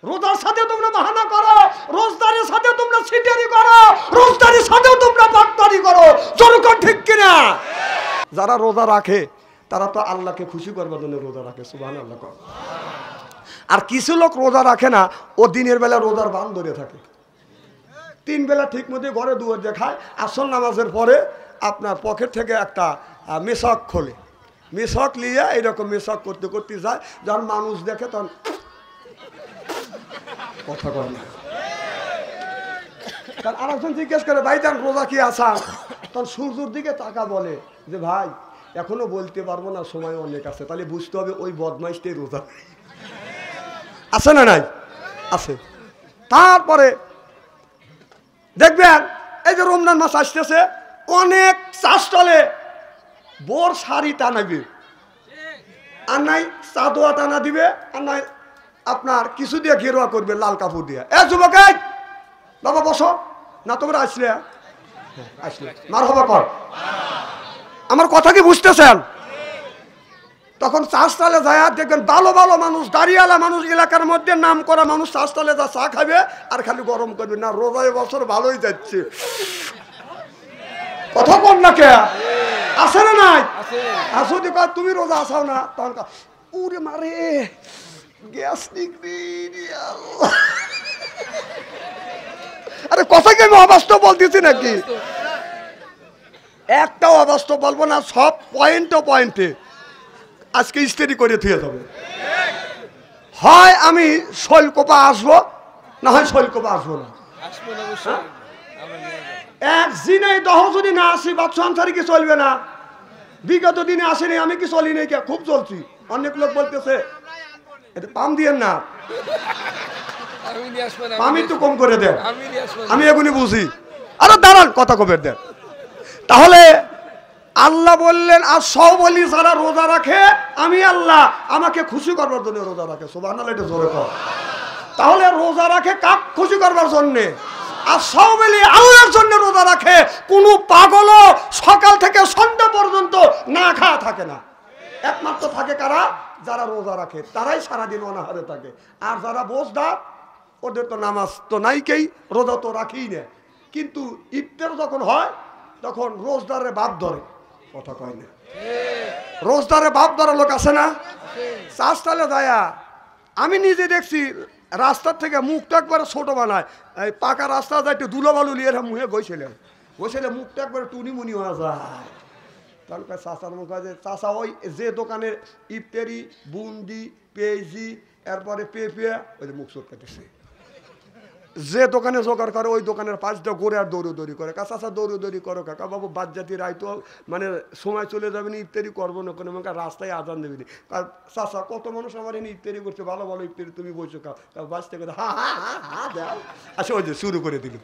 রোজার সাথে তোমরা বাহানা করো, রোজদারের সাথে তোমরা সিটারি করো, রোজদারের সাথেও তোমরা বাটপারি করো। জনগণ ঠিক কিনা? যারা রোজা রাখে তারা তো আল্লাহকে খুশি করবার জন্য রোজা রাখে, সুবহানাল্লাহ। আর কিছু লোক রোজা রাখে না, ও দিনের বেলা রোজার বান ধরে থাকে, 3 বেলা ঠিক মতো ঘরে দুয়ার দিয়ে খায়। আসল নামাজের পরে আপনার পকেট থেকে একটা মেশক খোলে, মেশক নিয়ে এইরকম মেশক করতে করতে যায়, যখন মানুষ দেখে তখন কথা কয় না। কারণ আরেকজন জিজ্ঞেস করে ভাইজান রোজা কি আসা, তখন সূর্যের দিকে তাকা বলে যে ভাই এখনো বলতে পারবো না, সময় অনেক আছে। তাহলে বুঝতে হবে ওই বদমাইশটাই রোজা আছে না নাই? আছে। তারপরে দেখবেন এই যে রমজান মাস আসতেছে, অনেক চা স্টলে বোর শাড়ি টানাবে, আর নাই চাদোয়া টানা দিবে, আর নাই আপনার কিছু দিয়ে ঘেরোয়া করবে লাল কাপড় দিয়ে। এ যুবক বাবা বসো না, তোমরা আসলে আসলে মারহাবা কর। আমার কথা কি বুঝতেছেন? তখন চা স্টলে যায়, দেখবেন ভালো ভালো মানুষ, দাঁড়িয়েলা মানুষ, এলাকার মধ্যে নাম করা মানুষ চা স্টলে যা চা খাবে আর খালি গরম করবে। না রোজায় বছর ভালোই যাচ্ছে, কথা কর না কে আছে না নাই? যদি তুমি রোজা আসাও না, তখন উরে মারে গ্যাস আরে কথা কি আমি অবাস্তব বলতেছি নাকি? একটাও অবাস্তব বলবো না, সব পয়েন্টে আজকে ইস্তেরি করে থুয়ে যাবে। হয় আমি শৈলকোপা আসবো, না হয় শৈলকোপা আসবো না। এক দিনে 10 যদি না আসি বাচ্চা আনসারি কি চলবে না? বিগত দিনে আসেনি, আমি কি চলি নাই? খুব চলছি। অনেক লোক বলতেছে পাম দিয়েন না, আমি তো কম করে দেন, আমি এগুলি বুঝি। আরে দাঁড়ান, কথা কবের দেন। তাহলে আল্লাহ বললেন আর সব বলি যারা রোজা রাখে আমি আল্লাহ আমাকে খুশি করবার জন্য রোজা রাখে, সুবহানাল্লাহ, এটা জোরে কর। তাহলে রোজা রাখে কাক খুশি করবার জন্যে, আর সব বলি আল্লাহর জন্য রোজা রাখে। কোনো পাগলও সকাল থেকে সন্ধ্যা পর্যন্ত না খাওয়া থাকে না। একমাত্র থাকে কারা? যারা রোজা রাখে, তারাই সারাদিন অনাহারে থাকে। আর যারা বোঝদার ওদের তো নামাজ তো নাইকেই, রোজা তো রাখেই না। কিন্তু ইফতার যখন হয় তখন রোজদারের বাপ ধরে, কথা কয় না, রোজদারের বাপ ধরা লোক আছে না? চাষতালে যায়া আমি নিজে দেখছি, রাস্তার থেকে মুখটা একবারে ছোট বানায়, এই পাকা রাস্তা যাইতে ধুলো বালু নিয়ে মুহে গইছিলেন, মুখটা একবারে টুনি মুনি হয়ে যায়। তখন চাষার মুখ হয় যে চাষা ওই যে দোকানের ইফতারি বুন্দি পেঁয়াজি এরপরে পেঁপে ওই যে মুখ চোখ কাটেছে, যে দোকানে জোগাড় করে ওই দোকানের পাশ দিয়ে ঘুরে আর দৌড়ি করে। চাষা দৌড়ি করো কাকা বাবু, বাদ জাতি রাইতো মানে সময় চলে যাবে না, ইফতারি করবো না কোনো, রাস্তায় আজান দেবে না। আর চাষা কত মানুষ আমার এনে ইফতারি করছে, ভালো ভালো ইফতারি, তুমি বলছো বাঁচতে করে হা হা হা হা দাও, আচ্ছা ওই যে শুরু করে দিল।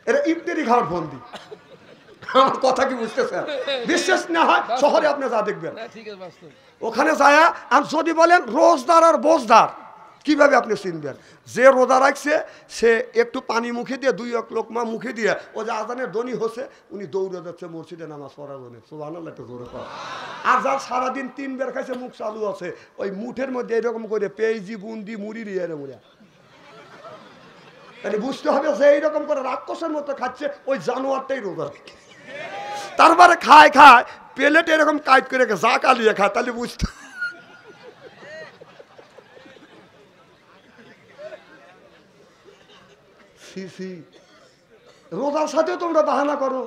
এটা ইফতারি খাওয়ার ফন্দি। আমার কথা কি বুঝতেছেন? বিশ্বাস না হয় শহরে আপনি যা দেখবেন, ওখানে যায়। আর যদি বলেন রোজদার আর বোজদার, কিভাবে আপনি চিনবেন? যে রোজা রাখছে সে একটু পানি মুখে দিয়ে 2 লোকমা মুখে দিয়ে ও যে আজানের ধ্বনি হচ্ছে উনি দৌড়ে যাচ্ছে মসজিদে নামাজ পড়ার জন্য, সুবহানাল্লাহ, একটু জোরে পড়া। আর যার সারাদিন 3 বের খাইছে মুখ চালু আছে, ওই মুঠের মধ্যে এরকম করে পেঁয়াজি বুন্দি মুড়ি দিয়ে মুড়া, তাহলে বুঝতে হবে যে এইরকম করে রাক্ষসের মতো খাচ্ছে ওই জানোয়ারটাই রোজা রাখে। তারপরে খায় প্লেট এরকম কাইট করে যা কালিয়ে খায়, তাহলে বুঝতে রোজার সাথে তোমরা বাহানা করো,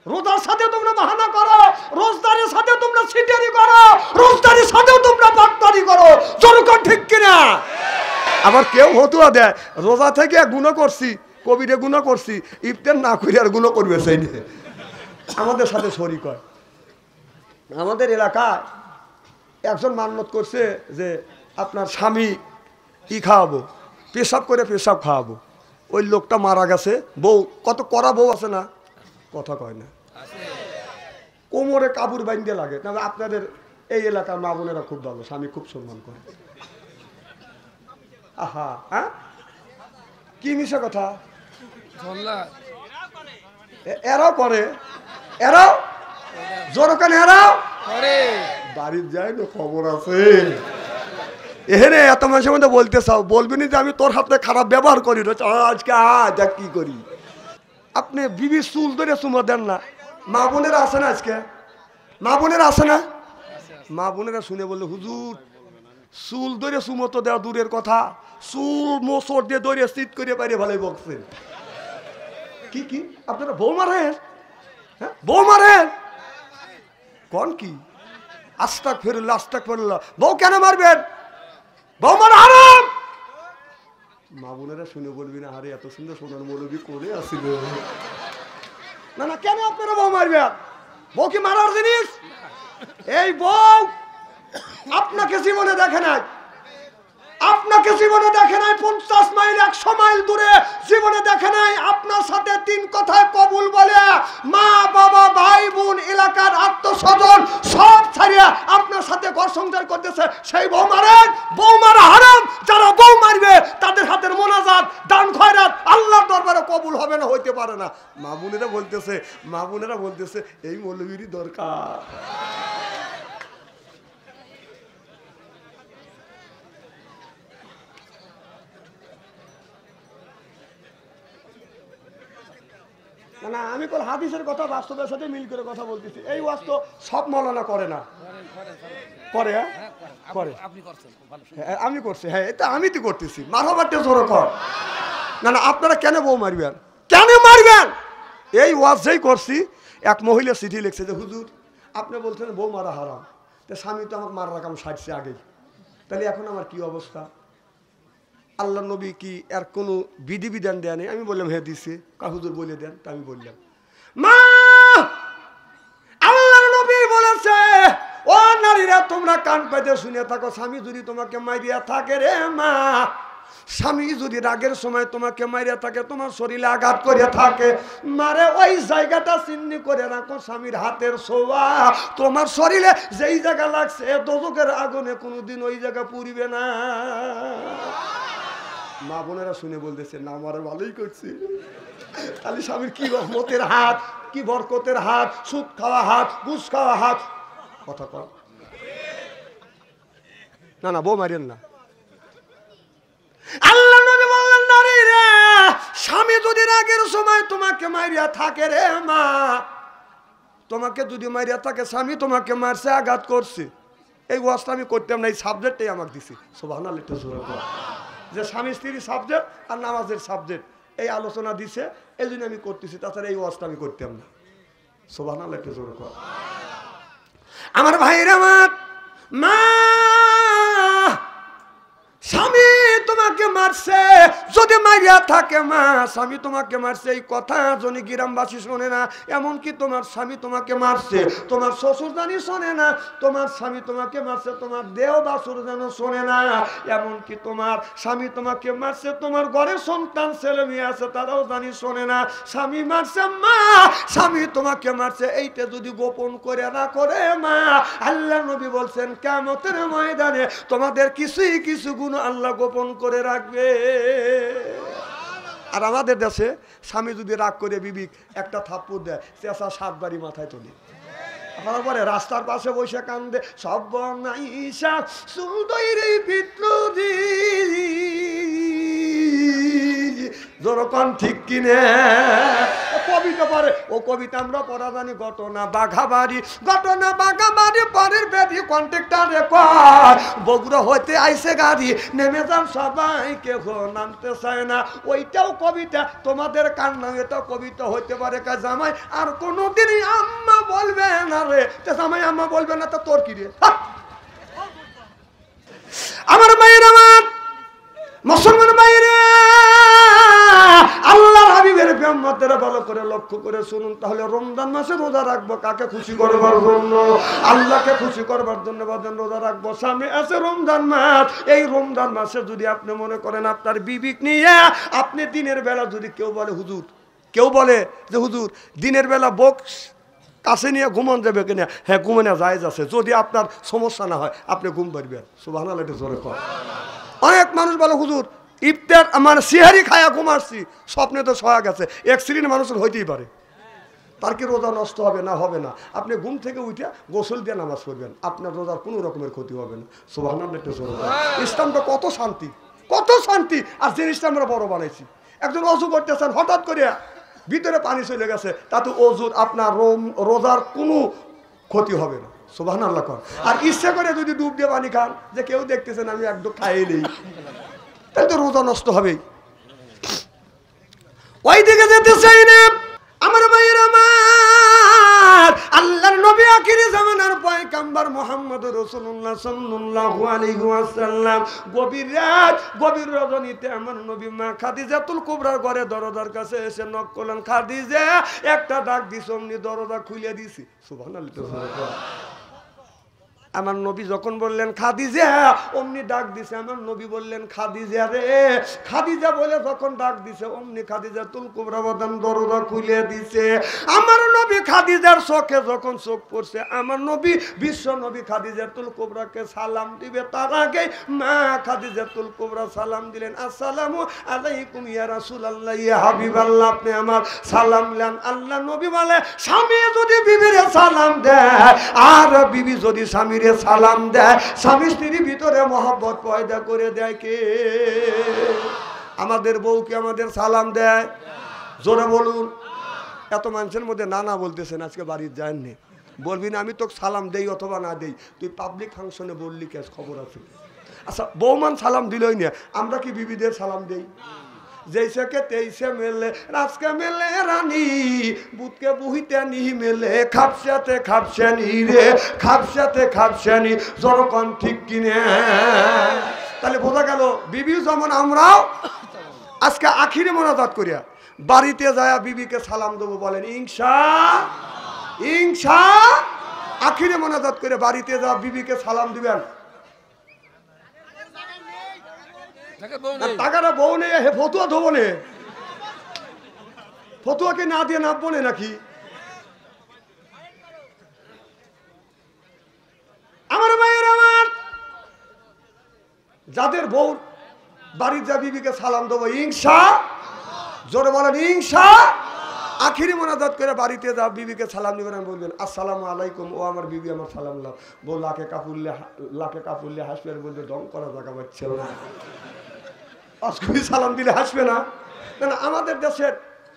রোজার সাথে তোমরা বাহানা করো, রোজদারের সাথে তোমরা সিটারি করো, রোজদারের সাথেও তোমরা বাটপারি করো। জনগণ ঠিক কিনা? আবার কেউ হতুয়া দেয় রোজা থেকে গুনাহ করছি, কবিরে গুনাহ করছি, ইফতার না করে আর গুনাহ করবে সেই নিয়ে আমাদের সাথে শরীক হয়। আমাদের এলাকায় একজন মান্যত করছে যে আপনার স্বামী কি খাওয়াবো, পেশাব করে পেশাব খাওয়াবো। ওই লোকটা মারা গেছে, বউ কত করা বউ আছে না, কথা কয় না, কোমরে কাপড় বাইন্দে লাগে। তবে আপনাদের এই এলাকার মা বোনেরা খুব ভালো, স্বামী খুব সম্মান করে। আহা হ্যাঁ, কি মিশা কথা, এরাও করে, এরাও জোরকান এরাও বাড়ির যায় না, খবর আছে। এখানে এত মানুষের মধ্যে বলতে চাও, বলবি না যে আমি তোর হাতে খারাপ ব্যবহার করি, আজকে যা কি করি। আপনি বিবি চুল ধরে চুমো দেন না, মা বোনেরা আছে না, আজকে মা বোনেরা আছে না, মা বোনেরা শুনে বললো হুজুর চুল ধরে চুমো তো দেওয়া দূরের কথা, চুল মোচড় দিয়ে ধরে চিত করে পারে ভালোই বকছেন। কি কি আপনারা বউ মারেন? হ্যাঁ বউ মারেন কোন কি? আস্তাক ফেরুল্লাহ আস্তাক ফেরুল্লাহ। বউ কেন মারবেন? বউ মারা হারাম। মা বোনেরা শুনে বলবি না আরে এত সুন্দর সোনার মৌলবী করে আসিল। না না কেন আপনারা বউ মারবেন? বউ কি মারার জিনিস? এই বউ আপনাকে জীবনে দেখে নাই, আপনাকে জীবনে দেখে নাই 50 মাইল 100 মাইল দূরে জীবনে দেখে নাই। আপনার সাথে 3 কথায় কবুল বলে মা বাবা ভাই বোন এলাকার আত্মস্বজন সব ছাড়িয়ে আপনার সাথে ঘর সংসার করতেছে, সেই বউ মারেন? বউ মারা হারাম। যারা বউ মারবে তাদের হাতের মোনাজাত দান খয়রাত আল্লাহর দরবারে কবুল হবে না, হইতে পারে না। মা বোনেরা বলতেছে এই মৌলবীরই দরকার। না আমি কোন হাদিসের কথা বাস্তবের সাথে মিল করে কথা বলতেছি। এই ওয়াজ তো সব মাওলানা করে না, করে করে আমি করছি, হ্যাঁ এটা আমি তো করতেছি। মারহাবাতে জোরে কর। না না আপনারা কেন বউ মারবেন? কেন মারবেন? এই ওয়াজ যেই করছি এক মহিলা চিঠি লিখছে যে হুজুর আপনি বলছেন বউ মারা হারাম, তা স্বামী তো আমাকে মারার কাম সাজছে আগেই, তাহলে এখন আমার কি অবস্থা? আল্লাহ নবী কি এর কোনো বিধিবিধান দেয়া নেই? আমি বললাম হ্যাঁ দিছে। হুজুর বলে দেন। তা আমি বললাম মা আল্লাহ নবী বলেছে ও নারীরা তোমরা কান পাইতে শুনে থাকো, স্বামী যদি তোমাকে মারিয়া থাকে রে মা, স্বামী যদি রাগের সময় তোমাকে মারিয়া থাকে, তোমার শরীরে আঘাত করে থাকে, মারে ওই জায়গাটা চিহ্নি করে রাখো স্বামীর হাতের ছোঁয়া। তোমার শরীরে যেই জায়গা লাগছে দোজখের আগুনে কোনোদিন ওই জায়গা পুড়িবে না। মা বোনেরা শুনে বলতেছে না আমার ভালোই করছে, খালি স্বামীর কি রহমতের হাত, কি বরকতের হাত, সুদ খাওয়া হাত, ঘুষ খাওয়া হাত। কথা কর না না বউ মারেন না। আল্লাহ নবী বললেন নারী রে স্বামী যদি রাগের সময় তোমাকে মারিয়া থাকে রে মা, তোমাকে যদি মারিয়া থাকে, স্বামী তোমাকে মারছে আঘাত করছে, এই ওয়াজটা আমি করতাম না, এই সাবজেক্টটাই আমাকে দিছি। সুবহানাল্লাহ একটু জোরে কর। যে স্বামী স্ত্রীর সাবজেক্ট আর নামাজের সাবজেক্ট এই আলোচনা দিছে, এই জন্য আমি করতেছি, তাছাড়া এই ওয়াজটা আমি করতাম না। সুবহানাল্লাহ একটু জোরে কর। আমার ভাইরা আমার মা স্বামী তোমাকে মারছে যদি মারিয়া থাকে মা, স্বামী তোমাকে মারছে এই কথা যদি গ্রামবাসী শোনে না, এমনকি তোমার স্বামী তোমাকে মারছে তোমার শ্বশুর জানি শোনে না, তোমার স্বামী তোমাকে মারছে তোমার দেহ বাসুর যেন শোনে না, এমনকি তোমার স্বামী তোমাকে মারছে তোমার ঘরে সন্তান ছেলে মেয়ে আছে তারাও জানি শোনে না, স্বামী মারছে মা, স্বামী তোমাকে মারছে এইটা যদি গোপন করে না করে মা, আল্লাহ নবী বলছেন কিয়ামতের ময়দানে তোমাদের কিছুই কিছু গুণ আল্লাহ গোপন করে রাখবে। আর আমাদের দেশে স্বামী যদি রাগ করে বিবি একটা থাপ্পড় দেয়, চেঁচা 7 বাড়ি মাথায় তোলে, তারপরে রাস্তার পাশে বসে কান্দে সব নাইসা সুন্দরী বিদ্রোহী যেরকম ঠিক কিনে কবিতা পড়ে। ও কবিতা আমরা পড়া জানি ঘটনা বাঘাবাড়ি পরের বেদি কন্ট্রাক্টরে কয় বগুড়া হইতে আইসে গাড়ি নেমে যান সবাই কেউ নামতে চায় না, ওইটাও কবিতা তোমাদের কার নাম, এটাও কবিতা হইতে পারে কা জামাই আর কোনোদিনই আম্মা বলবে না রে, জামাই আম্মা বলবে না তো তোর কি রে। আমার মায়ের আমার মুসলমান বাইরে আল্লাহর হাবিবের উম্মতেরা ভালো করে লক্ষ্য করে শুনুন, তাহলে রমজান মাসে রোজা রাখবো কাকে খুশি করবার জন্য? আল্লাহকে খুশি করবার জন্য বাজান রোজা রাখবো। সামনে আছে রমজান মাস, এই রমজান মাসে যদি আপনি মনে করেন আপনার বিবিক নিয়ে আপনি দিনের বেলা যদি কেউ বলে যে হুজুর দিনের বেলা বক্স কাছে নিয়ে ঘুমন যাবে কিনা, হ্যাঁ ঘুমানো জায়েজ আছে যদি আপনার সমস্যা না হয়, আপনি ঘুম পারবেন। সুবহানাল্লাহ একটু জোরে কর। অনেক মানুষ বলে হুজুর ইফতার আমার সিহারি খায়া ঘুমাচ্ছি, স্বপ্নে তো সয়া গেছে, এক শ্রেণীর মানুষের হইতেই পারে। তার কি রোজা নষ্ট হবে না? হবে না। আপনি ঘুম থেকে উঠে গোসল দিয়ে নামাজ পড়বেন, আপনার রোজার কোনো রকমের ক্ষতি হবে না। সুবহানাল্লাহ। ইসলামটা কত শান্তি, কত শান্তি। আর জিনিসটা আমরা বড় বানাইছি। একজন অজু করতেছেন, হঠাৎ করে ভিতরে পানি চলে গেছে, তাতে অজুর আপনার রোজার কোনো ক্ষতি হবে না। সুবহানাল্লাহ। আর ইচ্ছা করে যদি ডুব দিয়ে পানি খান, যে কেউ দেখতেছেন আমি একদম খাইয়ে নেই, তাহলে তো রোজা নষ্ট হবেই। ওই দিকে যেতে চাই না আমার ভাইয়ের আমার। আল্লাহর নবী আখিরি জামানার পয়গম্বর মুহাম্মদ রাসূলুল্লাহ সাল্লাল্লাহু আলাইহি ওয়াসাল্লাম গভীর রাত, গভীর রজনীতে আমার নবী মা খাদিজাতুল কুবরার ঘরে দরজার কাছে এসে নক করলেন। খাদিজা একটা ডাক দিছে, অমনি দরজা খুলে দিছি। সুবহানাল্লাহ। আমার নবী যখন বললেন খাদিজা, অমনি ডাক দিছে। আমার নবী বললেন খাদিজা রে। খাদিজা বলে যখন ডাক দিছে, অমনি খাদিজাতুল কুবরা বাদান দরজা খুলে দিছে। আমার নবী খাদিজার চোখে যখন চোখ পড়ছে, আমার নবী বিশ্ব নবী খাদিজাতুল কুবরাকে সালাম দিবে, তার আগে মা খাদিজাতুল কুবরা সালাম দিলেন, আসসালামু আলাইকুম ইয়া রাসূলুল্লাহ, ইয়া হাবিবাল্লাহ, আপনি আমার সালাম নেন। আল্লাহ নবী বলে, স্বামী যদি বিবিরে সালাম দেয় আর বিবি যদি স্বামী সালাম দেয়, স্বামী স্ত্রীর ভিতরে মহব্বত পয়দা করে দেয় কে? আমাদের বউকে আমাদের সালাম দেয়? জোরে বলুন। এত মানুষের মধ্যে না বলতেছেন, আজকে বাড়ির যায়নি, বলবি না আমি তোকে সালাম দেই অথবা না দেই, তুই পাবলিক ফাংশনে বললি কে? খবর আছে। আচ্ছা, বৌমান সালাম দিলই না, আমরা কি বিবিদের সালাম দেই? जैसे के तैसे मेले राजके मेले रानी बुध के बुहिते नहीं मेले खापसाते खापसानी रे खापसाते खापसानी जरकन ठीक किने তাহলে বোঝা গেল বিবি যেমন আমরাও আজকে আখিরে মোনাজাত করিয়া বাড়িতে যায় বিবিকে সালাম দেব বলেন ইনশা আখিরে মোনাজাত করে বাড়িতে যা বিবিকে সালাম দিবেন টাকাটা বউ নেই হে ফতুয়া ধোবো নে ফতুয়াকে না দিয়ে নামবো নে নাকি আমার ভাইয়ের আমার যাদের বউ বাড়ির যা বিবিকে সালাম দেবো ইনশা জোরে বলেন ইনশা আখিরি মোনাজাত করে বাড়িতে যা বিবিকে সালাম দিবেন বলবেন আসসালামু আলাইকুম ও আমার বিবি আমার সালাম লাও বউ লাখে কাপুরলে হাসবে বলবে দম করা জায়গা পাচ্ছে না আজকে সালাম দিলে হাসবে না না আমাদের দেশের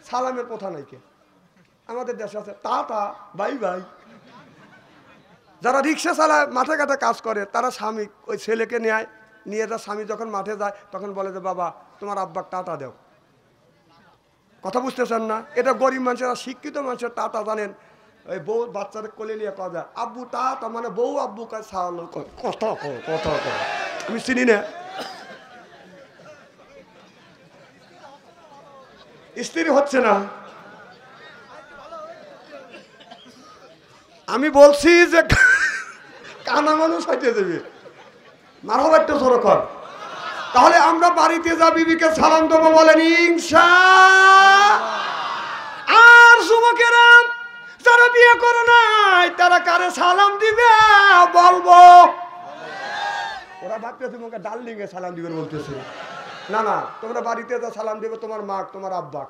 সালামের কথা নাই কে আমাদের দেশে আছে টা বাই বাই যারা রিক্সা চালায় মাঠে ঘাটে কাজ করে তারা স্বামী ওই ছেলেকে নিয়ে তার স্বামী যখন মাঠে যায় তখন বলে যে বাবা তোমার আব্বাক টাটা দাও কথা বুঝতেছেন না এটা গরিব মানুষেরা শিক্ষিত মানুষের টাটা জানেন ওই বউ বাচ্চাদের কোলে নিয়ে কথা যায় আব্বু টাটা মানে বউ আব্বু কাজ কথা আমি চিনি না স্ত্রী হচ্ছে না আমি বলছি যে কানা মানুষ হইতে দেবে মারহাবা একটু জোরে কর তাহলে আমরা বাড়িতে যা বিবিকে সালাম দেবো বলেন ইনশা আর যুবকেরা যারা বিয়ে করো নাই তারা কারে সালাম দিবে বলবো ওরা ভাবতেছে মুখে ডার্লিং এ সালাম দিবে বলতেছে না না তোমরা বাড়িতে যা সালাম দিবে তোমার মা তোমার আব্বা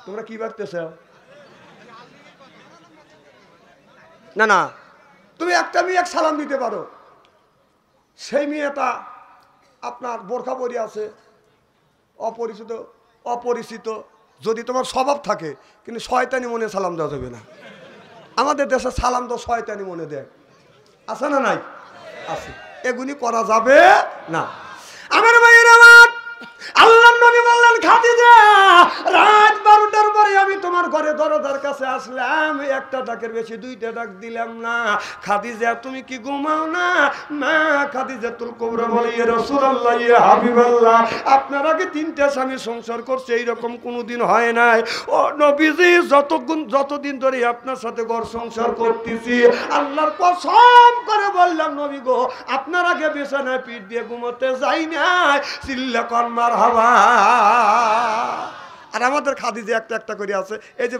তোমরা কি ভাবতেছ না না তুমি একটা মেয়ে এক সালাম দিতে পারো সেই মেয়েটা আপনার বোরখা পরে আছে অপরিচিত যদি তোমার স্বভাব থাকে কিন্তু শয়তানি মনে সালাম দেওয়া যাবে না আমাদের দেশে সালাম তো শয়তানি মনে দেয় আছে না নাই আছে এগুলি করা যাবে না আমার ভাইয়ের আমার আল্লাহর নবী বললেন খাদিজা রাত 12টার পরে আমি তোমার ঘরে দরজার কাছে আসলাম একটা ডাকের বেশি দুইটা ডাক দিলাম না খাদিজা তুমি কি ঘুমাও না মা খাদিজাতুল কুবরা বলে ইয়া রাসূলুল্লাহ ইয়া হাবিবাল্লাহ আপনার আগে তিনটা স্বামী সংসার করছে এইরকম কোনোদিন হয় নাই ও নবীজি যতদিন ধরে আপনার সাথে ঘর সংসার করতেছি আল্লাহর কসম করে বললাম নবী গো আপনার আগে বিছানায় পিঠ দিয়ে ঘুমোতে যাই নাই চিল্লা কর মারহাবা আর আমাদের খাদিজা একটা করে আছে এই যে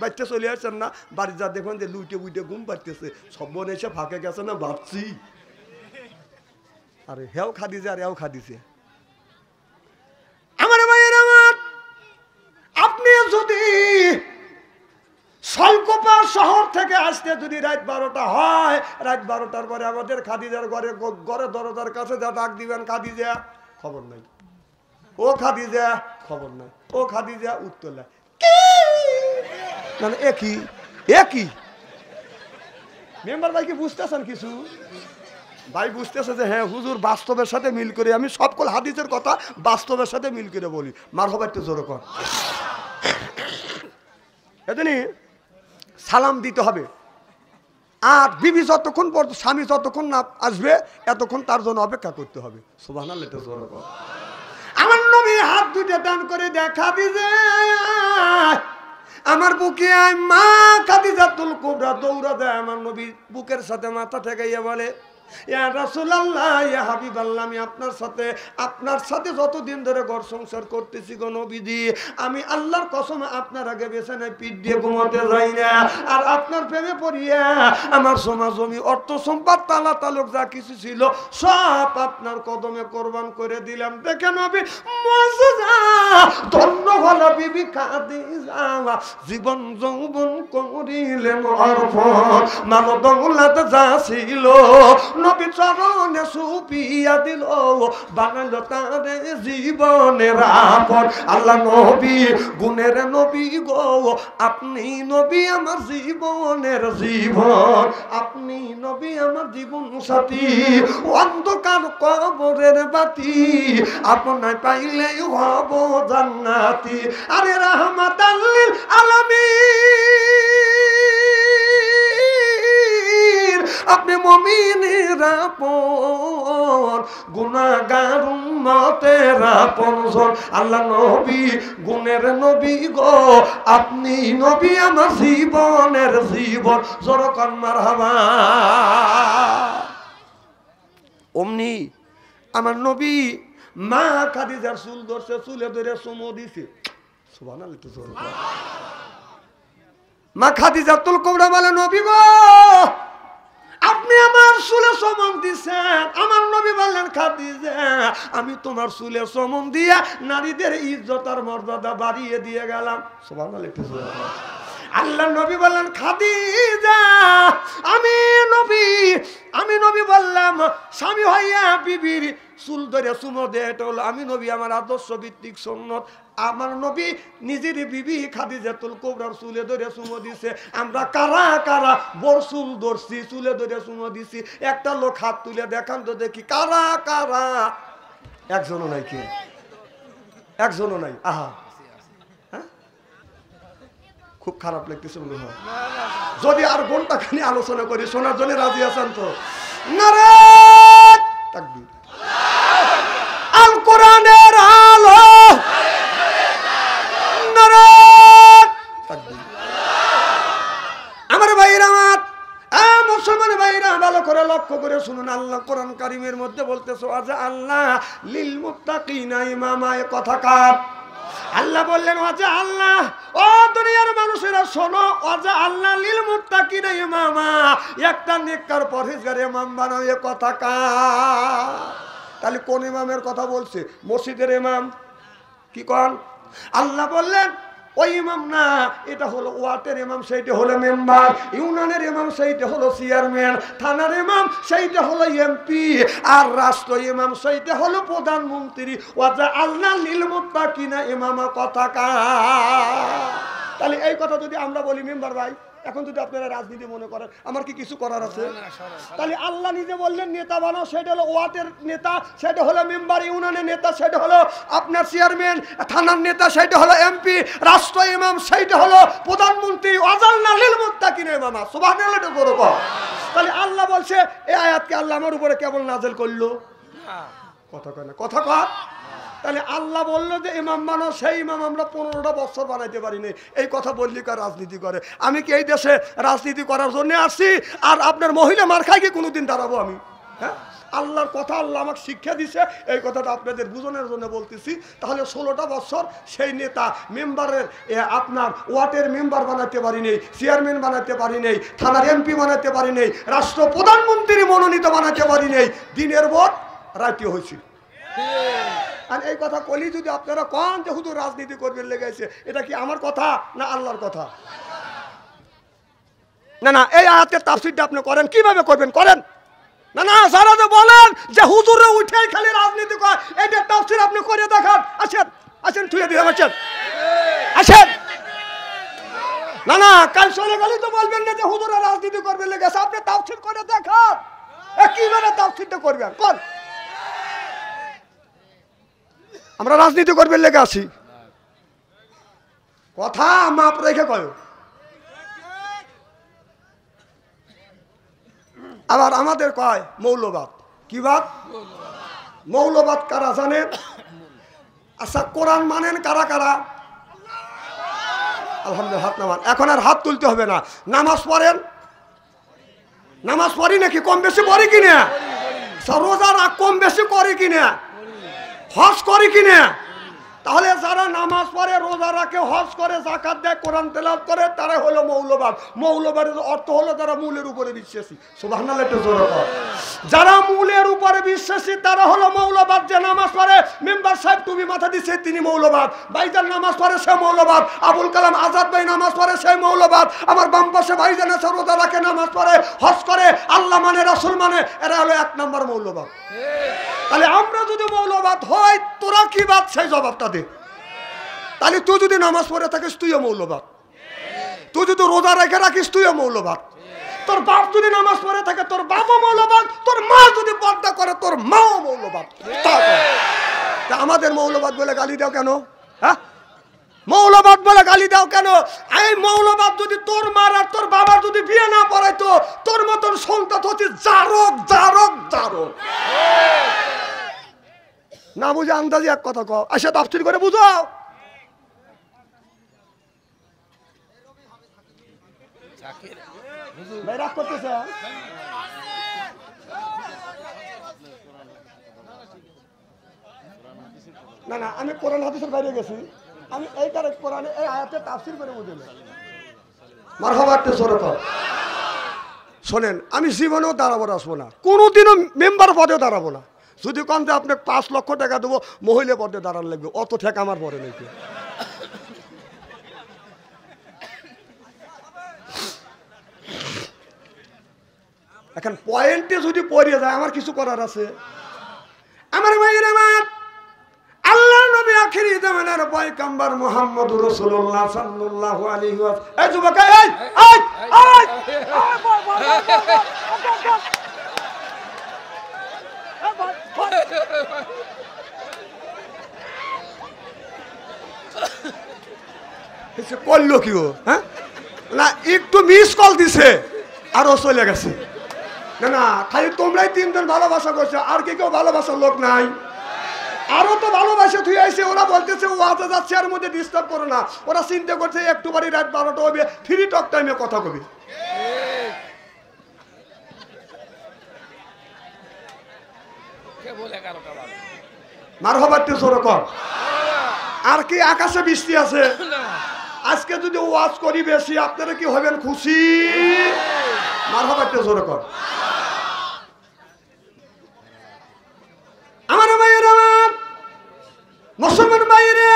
বাইতে চলে আসছেন না বাড়ি যা দেখুন যে লুইটে বুইটে ঘুম পাড়তেছে সব বোন এসে ফাঁকে গেছে না ভাবছি আরে হেও খাদিজা আর হেও খাদিজে আমার ভাইয়ের আমার আপনি যদি শহর থেকে আসতে যদি রাত 12টা হয়, রাত 12টার পরে আমাদের খাদিজার ঘরে দরজার কাছে যা ডাক দিবেন, খাদিজা, খবর নাই। ও খাদিজা, খবর নাই। ও খাদিজা, উত্তর নাই। মানে একই একই। মেম্বার ভাই কি বুঝতেছেন কিছু? ভাই বুঝতেছে যে হ্যাঁ হুজুর বাস্তবের সাথে মিল করে, আমি সকল হাদিসের কথা বাস্তবের সাথে মিল করে বলি। মারহাবা, একটু জোরে কর। এজন্যই সালাম দিতে হবে। আর বিবি যতক্ষণ পর্যন্ত, স্বামী যতক্ষণ না আসবে এতক্ষণ তার জন্য অপেক্ষা করতে হবে। সুবহানাল্লাহ, একটু জোরে কর। আমার নবী হাত দুটো দান করে দেখা দিছে, আমার বুকে আয় মা খাদিজাতুল কুবরা। দৌড়া দেয় আমার নবী, বুকের সাথে মাথা ঠেকাইয়া বলে, ইয়া রাসূলুল্লাহ, ইয়া হাবিবাল্লাহ, আমি আপনার সাথে যতদিন ধরে ঘর সংসার করতেছি গো নবীজি, আমি আল্লাহর কসম আপনার আগে বিছানায় পিঠ দিয়ে ঘুমাতে যাই না। আর আপনার প্রেমে পড়িয়া আমার সমাজ, জমি, অর্থ সম্পদ, তালা তালুক যা কিছু ছিল সব আপনার কদমে কোরবান করে দিলাম। দেখে নবী মুআজ্জিজা, ধন্য হলো বিবি খাদিজা, জীবন যৌবন করিলেন অর্পণ, মাল দৌলত যা ছিল নবী চরণে সুপিয়া দিল, বানাইল তারে জীবনের আপন। আল্লাহ নবী গুণের নবী গো, আপনি নবী আমার জীবনের জীবন, আপনি নবী আমার জীবন সাথী, অন্ধকার কবরের বাতি, আপনায় পাইলে হব জান্নাতি। আরে রাহমাতাল লিল আলামিন, আপনি মুমিনের আপন, গুনাহগার উম্মতের আপনজন। আল্লাহ নবী গুণের নবী গো, আপনি নবী আমার জীবনের জীবন। জোরকান মারহাবা। অমনি আমার নবী মা খাদিজার চুল ধরছে, চুলে ধরে চুমো দিছে। সুবহানাল্লাহ, একটু জোরে বল। মা খাদিজাতুল কুবরা বলে, নবী গো, আপনি আমার চুলে চুমন দিছেন। আমার নবী বললেন, খাদিজা, আমি তোমার চুলে চুমন দিয়া নারীদের ইজ্জত আর মর্যাদা বাড়িয়ে দিয়ে গেলাম। সুবহানাল্লাহ, একটু জোরে বল। আল্লাহ নবী বললেন, খাদিজা, আমি নবী বললাম, স্বামী হইয়া বিবির চুল ধরে চুমো দে, এটা হলো আমি নবী, আমার আদর্শ ভিত্তিক সুন্নত। আমার নবী নিজের বিবি খাদিজাতুল কুবরার চুলে ধরে চুমো দিছে। আমরা কারা কারা বড় চুল ধরছি, চুলে ধরে চুমো দিছি? একটা লোক হাত তুলে দেখান তো দেখি, কারা কারা? একজনও নাই। কে? একজনও নাই। আহা, খুব খারাপ লাগতেছে মনে হয়। যদি আর ঘন্টা খানি আলোচনা করি, শোনার জন্য রাজি আছেন তো? নারে তাকবীর। আল কোরআনের আলো, নারে তাকবীর। আমার ভাইরা, আমার মুসলমান ভাইরা, ভালো করে লক্ষ্য করে শুনুন। আল্লাহ কোরআন কারীমের মধ্যে বলতেছে, আজা আল্লাহ লিল মুত্তাকিনা ইমামা। এ কথা কার? আল্লাহ বললেন, আজা আল্লাহ, ও দুনিয়ার মানুষেরা শোনো, আজা আল্লাহ লিল মুত্তাকিনা ইমামা, একটা নেককার পরহেজগার ইমাম বানাও। এ কথা কার? তাহলে কোন ইমামের কথা বলছে? মসজিদের ইমাম। কি কোন? আল্লাহ বললেন ওই ইমাম না, এটা হলো ওয়ার্ডের ইমাম, সেইটা হলো মেম্বার। ইউনিয়নের ইমাম, সেইটা হলো চেয়ারম্যান। থানার ইমাম, সেইটা হলো এমপি। আর রাষ্ট্র ইমাম, সেইটা হলো প্রধানমন্ত্রী। ওয়াজা আল্লাহ লিল মুত্তাকিনা ইমামা। কথা কার? তাহলে এই কথা যদি আমরা বলি, মেম্বার ভাই, এখন যদি আপনারা রাজনীতি মনে করেন, আমার কি কিছু করার আছে? তাহলে আল্লাহ নিজে বললেন নেতা বানাও, সেটা হলো ওয়ার্ডের নেতা, সেটা হলো মেম্বার। ইউনিয়নের নেতা, সেটা হলো আপনার চেয়ারম্যান। থানার নেতা, সেটা হলো এমপি। রাষ্ট্র ইমাম, সেইটা হলো প্রধানমন্ত্রী। ওয়াজালনা লিল মুত্তাকিনা ইমামা। সুবহানাল্লাহ, এটা বড় কথা। তাহলে আল্লাহ বলছে, এই আয়াতকে আল্লাহ আমার উপরে কেবল নাযিল করলো? কথা কয় না, কথা কয়। তাহলে আল্লাহ বললো যে ইমাম বানাও, সেই ইমাম আমরা 15টা বছর বানাইতে পারি না। এই কথা বললি কার রাজনীতি করে? আমি কি এই দেশে রাজনীতি করার জন্য আসছি? আর আপনার মহিলা মার খাই কি কোনোদিন দাঁড়াবো আমি? হ্যাঁ, আল্লাহর কথা আল্লাহ আমাকে শিক্ষা দিছে, এই কথাটা আপনাদের বুঝনের জন্য বলতেছি। তাহলে 16টা বছর সেই নেতা মেম্বারের, আপনার ওয়ার্ডের মেম্বার বানাতে পারি নেই, চেয়ারম্যান বানাতে পারি নেই, থানার এমপি বানাতে পারি নেই, রাষ্ট্র প্রধানমন্ত্রী মনোনীত বানাতে পারি নেই। দিনের ভোট রাইতে হয়েছিল। আর এই কথা কলি যদি আপনারা কন যে হুজুর রাজনীতি করবেন লেগেছে, এটা কি আমার কথা না আল্লাহর কথা? না না, এই আয়াতের তাফসীরটা আপনি করেন, কিভাবে করবেন করেন। না না, যারা যে বলেন যে হুজুরে উঠেই খালি রাজনীতি করে, এইটা তাফসীর আপনি করে দেখান। আসেন আসেন, থুয়ে দিয়ে আসেন আসেন। না না, কাল চলে গেলে তো বলবেন না যে হুজুরে রাজনীতি করবে লেগেছে, আপনি তাফসীর করে দেখান। কিভাবে তাফসীরটা করবেন কোন? আমরা রাজনীতি করবে লেগে আছি, কথা মাপ রেখে কয়। আবার আমাদের কয় মৌলবাদ। কি বাদ? মৌলবাদ কারা জানেন? আচ্ছা, কোরআন মানেন কারা কারা? আলহামদুলিল্লাহ, হাত নামান। এখন আর হাত তুলতে হবে না। নামাজ পড়েন? নামাজ পড়ি নাকি? কম বেশি পড়ি কিনা? রোজা রাখ কম বেশি করি কিনা? হজ করি কিনা? তাহলে যারা নামাজ পড়ে, রোজা রাখে, হজ করে, যাকাত দেয়, কোরআন তেলাওয়াত করে, তারা হলো মৌলবাদ। মৌলবাদের অর্থ হলো যারা মূলের উপরে বিশ্বাসী। সুবহানাল্লাহ, একটু জোরে বল। যারা মূলের উপরে বিশ্বাসী তারা হলো মৌলবাদ। যে নামাজ পড়ে, মেম্বার সাহেব টুপি মাথা দিচ্ছে, তিনি মৌলবাদ। ভাইজান নামাজ পড়ে, সে মৌলবাদ। আবুল কালাম আজাদ ভাই নামাজ পড়ে, সেই মৌলবাদ। আমার বাম পাশে ভাইজান আছে, রোজা রাখে, নামাজ পড়ে, হজ করে, আল্লাহ মানে, রাসূল মানে, এরা হলো 1 নম্বর মৌলবাদ। তাহলে আমরা যদি মৌলবাদ হই, তোরা কি বাদ? সেই জবাবটা দে। তাহলে তুই যদি নামাজ পড়ে থাকিস, তুইও মৌলবাদ। তুই যদি রোজা রেখে রাখিস, তুইও মৌলবাদ। তোর বাপ যদি নামাজ পড়ে থাকে, তোর বাপও মৌলবাদ। তোর মা যদি পর্দা করে, তোর মাও মৌলবাদ। আমাদের মৌলবাদ বলে গালি দাও কেন? হ্যাঁ, মৌলবাদ বলে গালি দাও কেন? এই মৌলবাদ যদি তোর মার আর তোর বাবার যদি বিয়ে না পড়াইতো, তোর মতন সন্তান হচ্ছে জারক জারক জারক। না বুঝে আন্দাজি এক কথা কও, আসে তাফসীর করে বুঝাও। ভাই রাগ করতেছে? না না, আমি কোরআন হাদিসের বাইরে গেছি। আমি এইটার কোরআনে এই আয়াতের তাফসীর করে বুঝিনি। মারহাবা, একটু জোরে কও। শোনেন, আমি জীবনেও দাঁড়াবো না, আসবো না, কোনোদিনও মেম্বার পদেও দাঁড়াবো না। যদি কম যে আপনি 5 লক্ষ টাকা দেবো, মহিলা পদে দাঁড়ান লাগবে, অত ঠেকা আমার পরে নাকি। এখন পয়েন্টে যদি পড়ে যায়, আমার কিছু করার আছে। আমার ভাইয়ের, আমার আল্লাহ নবী আখিরি জামানার পয়গম্বর মুহাম্মদুর রাসূলুল্লাহ সাল্লাল্লাহু আলাইহি ওয়াসাল্লাম। এই যুবক, এই এই এই এসে করলো কি ও? হ্যাঁ, না একটু মিস কল দিছে আর ও চলে গেছে। না না, খালি তোমরাই 3 জন ভালোবাসা করছো, আর কি কেউ ভালোবাসার লোক নাই? আরো তো ভালোবাসা তুই আইছে। ওরা বলতেছে ওয়াজে যাচ্ছে, আর মধ্যে ডিস্টার্ব করো না। ওরা চিন্তা করছে একটু বাড়ি রাত 12টা হবে, ফ্রি টক টাইমে কথা কবি। মারহাবা, একটু জোরে কর। আর কি আকাশে বৃষ্টি আছে? আজকে যদি ওয়াজ করি বেশি, আপনারা কি হবেন খুশি? মারহাবা, একটু জোরে কর। আমার ভাইয়ের, আমার মুসলমান ভাইয়েরা,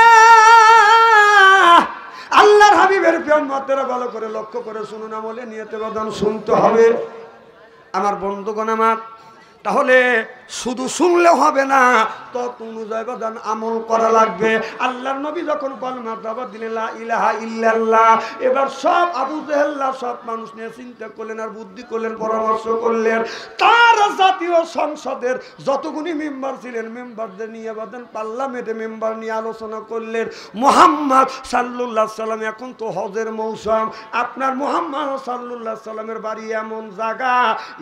আল্লাহর হাবিবের প্রিয়ম্বররা ভালো করে লক্ষ্য করে শুনুন, আমলে নিয়তে বাদান শুনতে হবে। আমার বন্ধুগণ আমার, তাহলে শুধু শুনলে হবে না, তত অনুযায়ী বাদান আমল করা লাগবে। আল্লাহর নবী যখন কলমা দাওয়াত দিলেন লা ইলাহা ইল্লাল্লাহ, এবার সব আবু জেহেল্লা সব মানুষ নিয়ে চিন্তা করলেন, আর বুদ্ধি করলেন, পরামর্শ করলেন। তার জাতীয় সংসদের যতগুলি মেম্বার ছিলেন, মেম্বারদের নিয়ে বাদান পার্লামেন্টে মেম্বার নিয়ে আলোচনা করলেন। মুহাম্মদ সাল্লাল্লাহু আলাইহি সাল্লাম, এখন তো হজের মৌসুম, আপনার মুহাম্মদ সাল্লাল্লাহু আলাইহি সাল্লামের বাড়ি এমন জায়গা,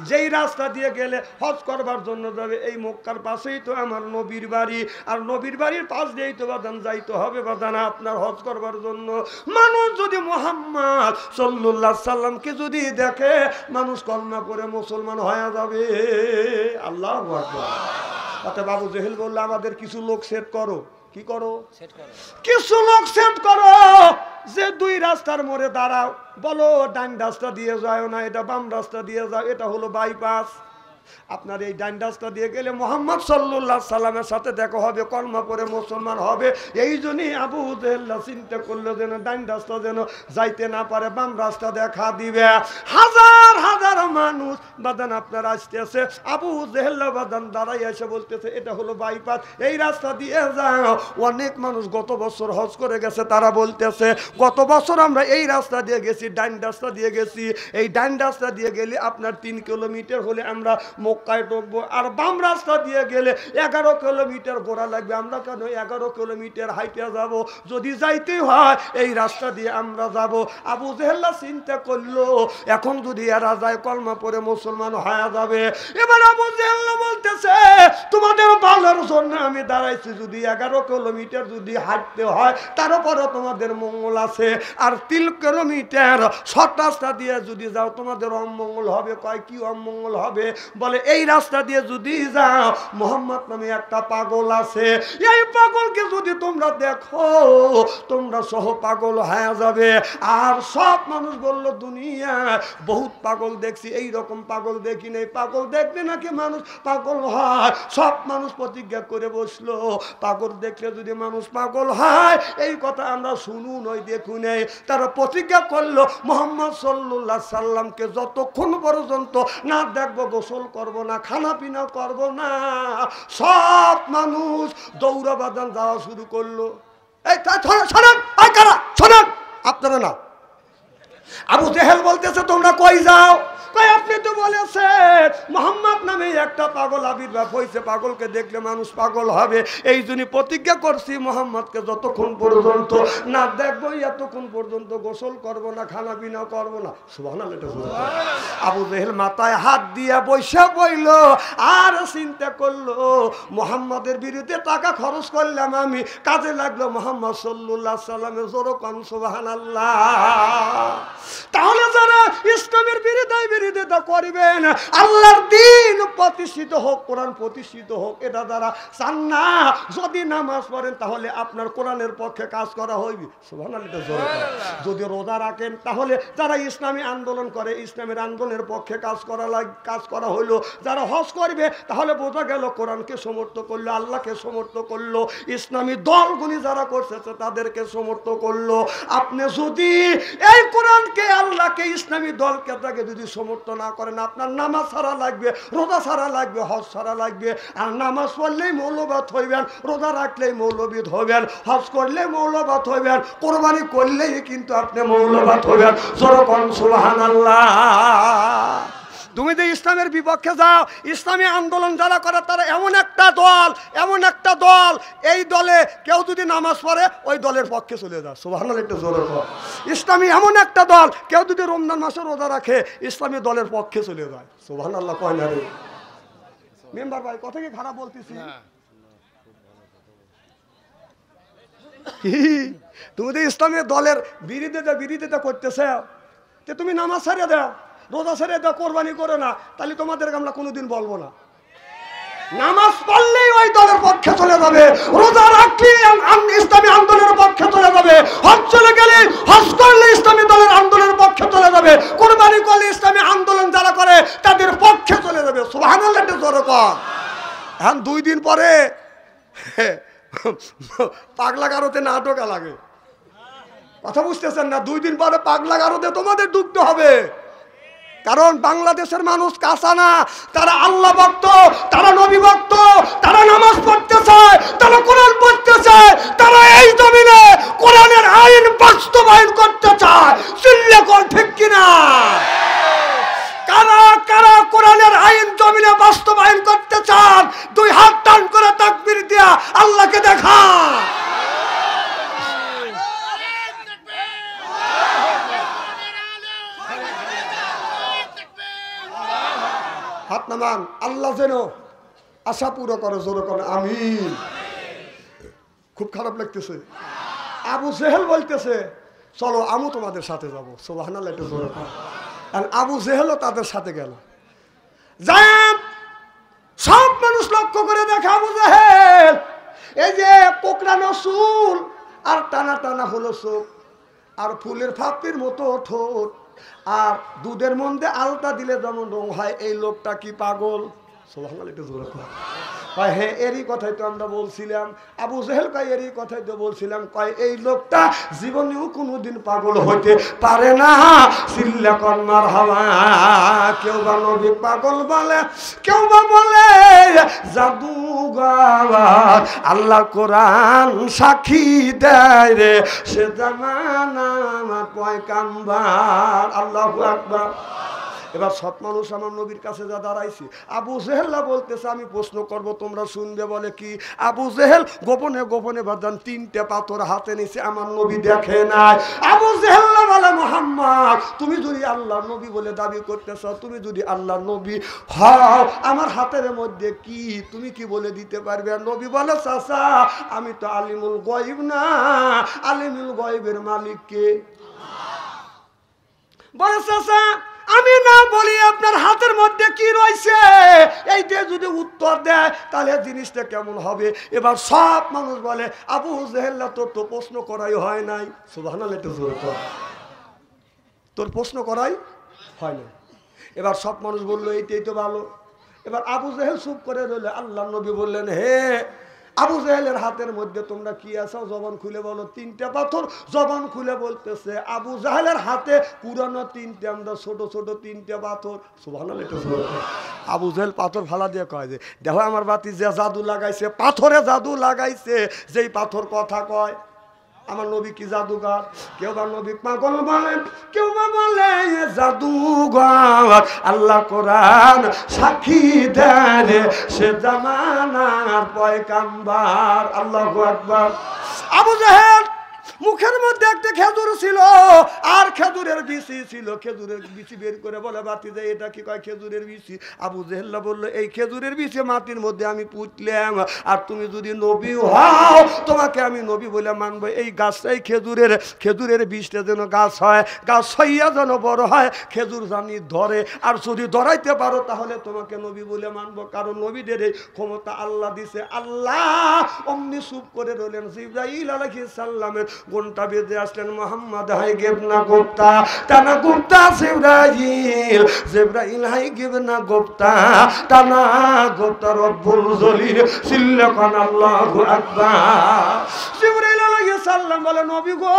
যেই রাস্তা দিয়ে গেলে হজ করবার জন্য যাবে, এই মক্কার পাশেই তো আমার নবীর বাড়ি, আর নবীর বাড়ির পাশ দিয়েই তো বাদান যাইতে হবে বাদান আপনার হজ করবার জন্য। মানুষ যদি মুহাম্মদ সাল্লাল্লাহু আলাইহি সাল্লামকে যদি দেখে, মানুষ কলমা করে মুসলমান হয়ে যাবে। আল্লাহু আকবার। তাতে বাবু জেহেল বলল, আমাদের কিছু লোক সেট করো। কি করো? কিছু লোক সেট করো, যে 2 রাস্তার মোড়ে দাঁড়াও, বলো ডান রাস্তা দিয়ে যাও না, এটা বাম রাস্তা দিয়ে যাও, এটা হলো বাইপাস। আপনার এই ডাইন রাস্তা দিয়ে গেলে মুহাম্মদ সাল্লাল্লাহু আলাইহি সাল্লামের সাথে দেখা হবে, কলমা পড়ে মুসলমান হবে। এই জন্যই আবু জেহেল চিন্তা করলো যেন ডাইন রাস্তা যেন যাইতে না পারে, বাম রাস্তা দেখা দিবে। হাজার হাজার মানুষ বাদান আপনার আসতেছে, আবু জেহেল বাদান দাঁড়াই এসে বলতেছে এটা হলো বাইপাস, এই রাস্তা দিয়ে যাও। অনেক মানুষ গত বছর হজ করে গেছে, তারা বলতেছে গত বছর আমরা এই রাস্তা দিয়ে গেছি, ডাইন রাস্তা দিয়ে গেছি। এই ডাইন রাস্তা দিয়ে গেলে আপনার 3 কিলোমিটার হলে আমরা মক্কায় ঢুকবো, আর বাম রাস্তা দিয়ে গেলে 11 কিলোমিটার ঘোরা লাগবে। আমরা কেন 11 কিলোমিটার হাইটে যাব? যদি যাইতে হয় এই রাস্তা দিয়ে আমরা যাব। আবু জেহেল চিন্তা করলো এখন যদি এরা যায় কলমা পড়ে মুসলমান হয়ে যাবে। এবার আবু জেহেল বলতেছে তোমাদের ভালোর জন্য আমি দাঁড়াইছি, যদি 11 কিলোমিটার যদি হাঁটতে হয় তারপরও তোমাদের মঙ্গল আছে, আর 3 কিলোমিটার শর্ট রাস্তা দিয়ে যদি যাও তোমাদের অমঙ্গল হবে। কয় কি অমঙ্গল হবে? বলে এই রাস্তা দিয়ে যদি যাও মোহাম্মদ নামে একটা পাগল আছে, এই পাগলকে যদি তোমরা দেখো তোমরা সহ পাগল হয়ে যাবে। আর সব মানুষ বলল দুনিয়া বহুত পাগল দেখছি, এই রকম পাগল দেখি নাই, পাগল দেখলে নাকি মানুষ পাগল হয়। সব মানুষ প্রতিজ্ঞা করে বসলো পাগল দেখলে যদি মানুষ পাগল হয় এই কথা আমরা শুনু নই দেখু নেই। তারা প্রতিজ্ঞা করলো মুহাম্মদ সাল্লাল্লাহু আলাইহি সাল্লামকে যতক্ষণ পর্যন্ত না দেখবো গোসল করব না, খানা পিনা করব না। সব মানুষ দৌড়া বাদান যাওয়া শুরু করলো। এই শোনেন, শোনেন আপনারা না। আবু জেহেল বলতেছে তোমরা কই যাও? কই আপনি তো বলেছেন মুহাম্মদ নামে একটা পাগল আবির্ভাব হয়েছে, পাগলকে দেখলে মানুষ পাগল হবে। এই জন্য প্রতিজ্ঞা করছি মুহাম্মদকে যতক্ষণ পর্যন্ত না দেখবো এতক্ষণ পর্যন্ত গোসল করব না, খানা পিনা করব না। সুবহানাল্লাহ। আবু জেহেল মাথায় হাত দিয়া বৈশা পড়ল আর চিন্তা করলো মুহাম্মদের বিরুদ্ধে টাকা খরচ করলাম আমি, কাজে লাগলো মুহাম্মদ সাল্লাল্লাহু আলাইহি সাল্লামের। জোরে কোন সুবহানাল্লাহ। তাহলে যারা ইসলামের বিরোধিতা করবেন, আল্লাহর দ্বীন প্রতিষ্ঠিত হোক, কোরআন প্রতিষ্ঠিত হোক, এটা যারা চান না, যদি নামাজ পড়েন তাহলে আপনার কোরআনের পক্ষে কাজ করা হইবে। সুবহানাল্লাহ। যদি রোজা রাখেন তাহলে যারা ইসলামী আন্দোলন করে ইসলামের আন্দোলনের পক্ষে কাজ করা হইলো। যারা হজ করবে তাহলে বোঝা গেল কোরআনকে সমর্থন করলো, আল্লাহকে সমর্থন করলো, ইসলামী দলগুলি যারা করছে তাদেরকে সমর্থন করলো। আপনি যদি এই কোরআনকে আল্লাহকে ইসলামী দলকে তাকে যদি সমর্থন না করেন আপনার নামাজ ছাড়া লাগবে, রোজা ছাড়া লাগবে, হজ ছাড়া লাগবে। আর নামাজ পড়লেই মৌলবাদ হইবেন, রোজা রাখলেই মৌলবাদ হইবেন, হজ করলেই মৌলবাদ হইবেন, কোরবানি করলেই কিন্তু আপনি মৌলবাদ হইবেন। যেরকম সুবহানাল্লাহ। তুমি যে ইসলামের বিপক্ষে যাও, ইসলামী আন্দোলন যারা করে তারা এমন একটা দল, এই দলে কেউ যদি নামাজ পড়ে ওই দলের পক্ষে চলে যায়। সুবহানাল্লাহ। একটা জোরে বল। ইসলামী এমন একটা দল, কেউ যদি রমজান মাসে রোজা রাখে ইসলামী দলের পক্ষে চলে যায়। সুবহানাল্লাহ। কয় না রে মেম্বার ভাই? কথা কি খারাপ বলতেছি? তুমি যে ইসলামের দলের বিরোধিতা করতেছে, তুমি নামাজ ছাড়িয়ে দাও, রোজা ছেড়ে দাও, কোরবানি করো না, তাহলে তোমাদেরকে আমরা কোনোদিন বলবো না। নামাজ পড়লেই ওই দলের পক্ষে চলে যাবে, রোজা রাখলে ইসলামী আন্দোলনের পক্ষে চলে যাবে, হজ চলে গেলে হজ করলে ইসলামী দলের আন্দোলনের পক্ষে চলে যাবে, কোরবানি করলে ইসলামী আন্দোলন যারা করে তাদের পক্ষে চলে যাবে। সুবহানাল্লাহ। এখন 2 দিন পরে পাগলা গারোতে না ঢোকা লাগে। কথা বুঝতেছেন না? 2 দিন পরে পাগলা গারোতে তোমাদের ঢুকতে হবে। কারণ বাংলাদেশের মানুষ কাঁচা না, তারা আল্লাহ ভক্ত, তারা নবী ভক্ত, তারা নামাজ পড়তে চায়, তারা কোরআন পড়তে চায়, তারা এই জমিনে কোরআনের আইন বাস্তবায়ন করতে চায়। চিল্লে কোন ঠিক কিনা? কারা কারা কোরআনের আইন জমিনে বাস্তবায়ন করতে চান 2 হাত টান করে তাকবীর দিয়া আল্লাহকে দেখা। হাত নামান। আল্লাহ যেন আশা পুরো করে। জোরে করে আমিন। খুব খারাপ লাগতেছে। আবু জেহেল বলতেছে চলো আমি তোমাদের সাথে যাবো। সুবহানাল্লাহ। একটু জোরে করে। আর আবু জেহেলও তাদের সাথে গেল। সব মানুষ লক্ষ্য করে দেখে আবু জেহেল এই যে কোকড়ানো চুল আর টানা টানা হলো চোখ আর ফুলের ফাঁপির মতো ঠোঁট, আর দুধের মধ্যে আলতা দিলে যেমন রং হয়, এই লোকটা কি পাগল? সুবহানাল্লাহ, একটু জোরে কর। কয় হ্যাঁ, এরই কথাই তো আমরা বলছিলাম। আবু জেহেল কয় এরই কথাই তো বলছিলাম। কয় এই লোকটা জীবনেও কোনোদিন পাগল হইতে পারে না। চিল্লা কর মারহাবা। কেউ বা নবী পাগল বলে, কেউ বা বলে জাদুঘর। আল্লাহ কোরআন সাক্ষী দেয় রে, সে জামানা আমার পয়গাম্বার। আল্লাহু আকবার। এবার সৎ মানুষ আমার নবীর কাছে যা দাঁড়াইছি, আবু জেহেল্লা বলতেছে আমি প্রশ্ন করব, তোমরা শুনবে। বলে কি? আবু জেহেল গোপনে গোপনে বাদান 3টে পাথর হাতে নিছে, আমার নবী দেখে নাই। আবু জেহেল্লা বলে মুহাম্মদ, তুমি যদি আল্লাহর নবী বলে দাবি করতেছ, তুমি যদি আল্লাহর নবী হও, আমার হাতের মধ্যে কি তুমি কি বলে দিতে পারবে? নবী বলে চাচা, আমি তো আলিমুল গায়ব না, আলিমুল গায়বের মালিক কে? বলে চাচা আমি না বলি আপনার হাতের মধ্যে কি রয়েছে, এইটা যদি উত্তর দেয় তাহলে জিনিসটা কেমন হবে? এবার সব মানুষ বলে আবু জেহেল্লা তোর তো প্রশ্ন করাই হয় নাই। সুবহানাল্লাহ, একটু জোরে কর। তোর প্রশ্ন করাই হয় না। এবার সব মানুষ বললো এইটাই তো ভালো। এবার আবু জেহেল চুপ করে রইল। আল্লাহ নবী বললেন, হে আবু জেহেলের হাতের মধ্যে তোমরা কি আছো? জবান খুলে বলো। 3টে পাথর। জবান খুলে বলতেছে আবু জেহেলের হাতে পুরানো 3টে, আমরা ছোট ছোট 3টে পাথর। সুবহানাল্লাহ, এটা আবু জেহেল পাথর ফালা দিয়ে কয় যে দেখো আমার বাতি যে জাদু লাগাইছে, পাথরে জাদু লাগাইছে, যেই পাথর কথা কয়। আমার নবী কি জাদুঘর? কেউ বা নবী পাগল বলেন, কেউ বা বলে জাদুঘর। আল্লাহ কোরআন সাক্ষী দেয় সে জামানার পয়গাম্বার। আল্লাহু আকবার। আবু জেহেল মুখের মধ্যে একটা খেজুর ছিল আর খেজুরের বিচি ছিল। খেজুরের বিচি বের করে বলে বাতি যায় এটা কি? কয় খেজুরের বিচি। আবু জেহেল্লা বললো এই খেজুরের বিচি মাটির মধ্যে আমি পুঁতলাম, আর তুমি যদি নবী হও তোমাকে আমি নবী বলে মানবো। এই গাছটাই খেজুরের বীজটা যেন গাছ হয়, গাছ হইয়া যেন বড় হয়, খেজুর জানি ধরে, আর যদি ধরাইতে পারো তাহলে তোমাকে নবী বলে মানবো। কারণ নবীদের এই ক্ষমতা আল্লাহ দিছে। আল্লাহ অমনি চুপ করে রইলেন। জিবরাইল আলাইহিস সালামের ঘন্টা বেজে আসলেন। মোহাম্মদ হাই গেবনা গুপ্তা টানা গুপ্তা। জিবরাইল হাই গেবনা গুপ্তা টানা গুপ্তা। রব্বুল জলিল সিল্লাকান। আল্লাহু আকবার। জিবরাইল আলাইহিস সালাম বলে নবী গো,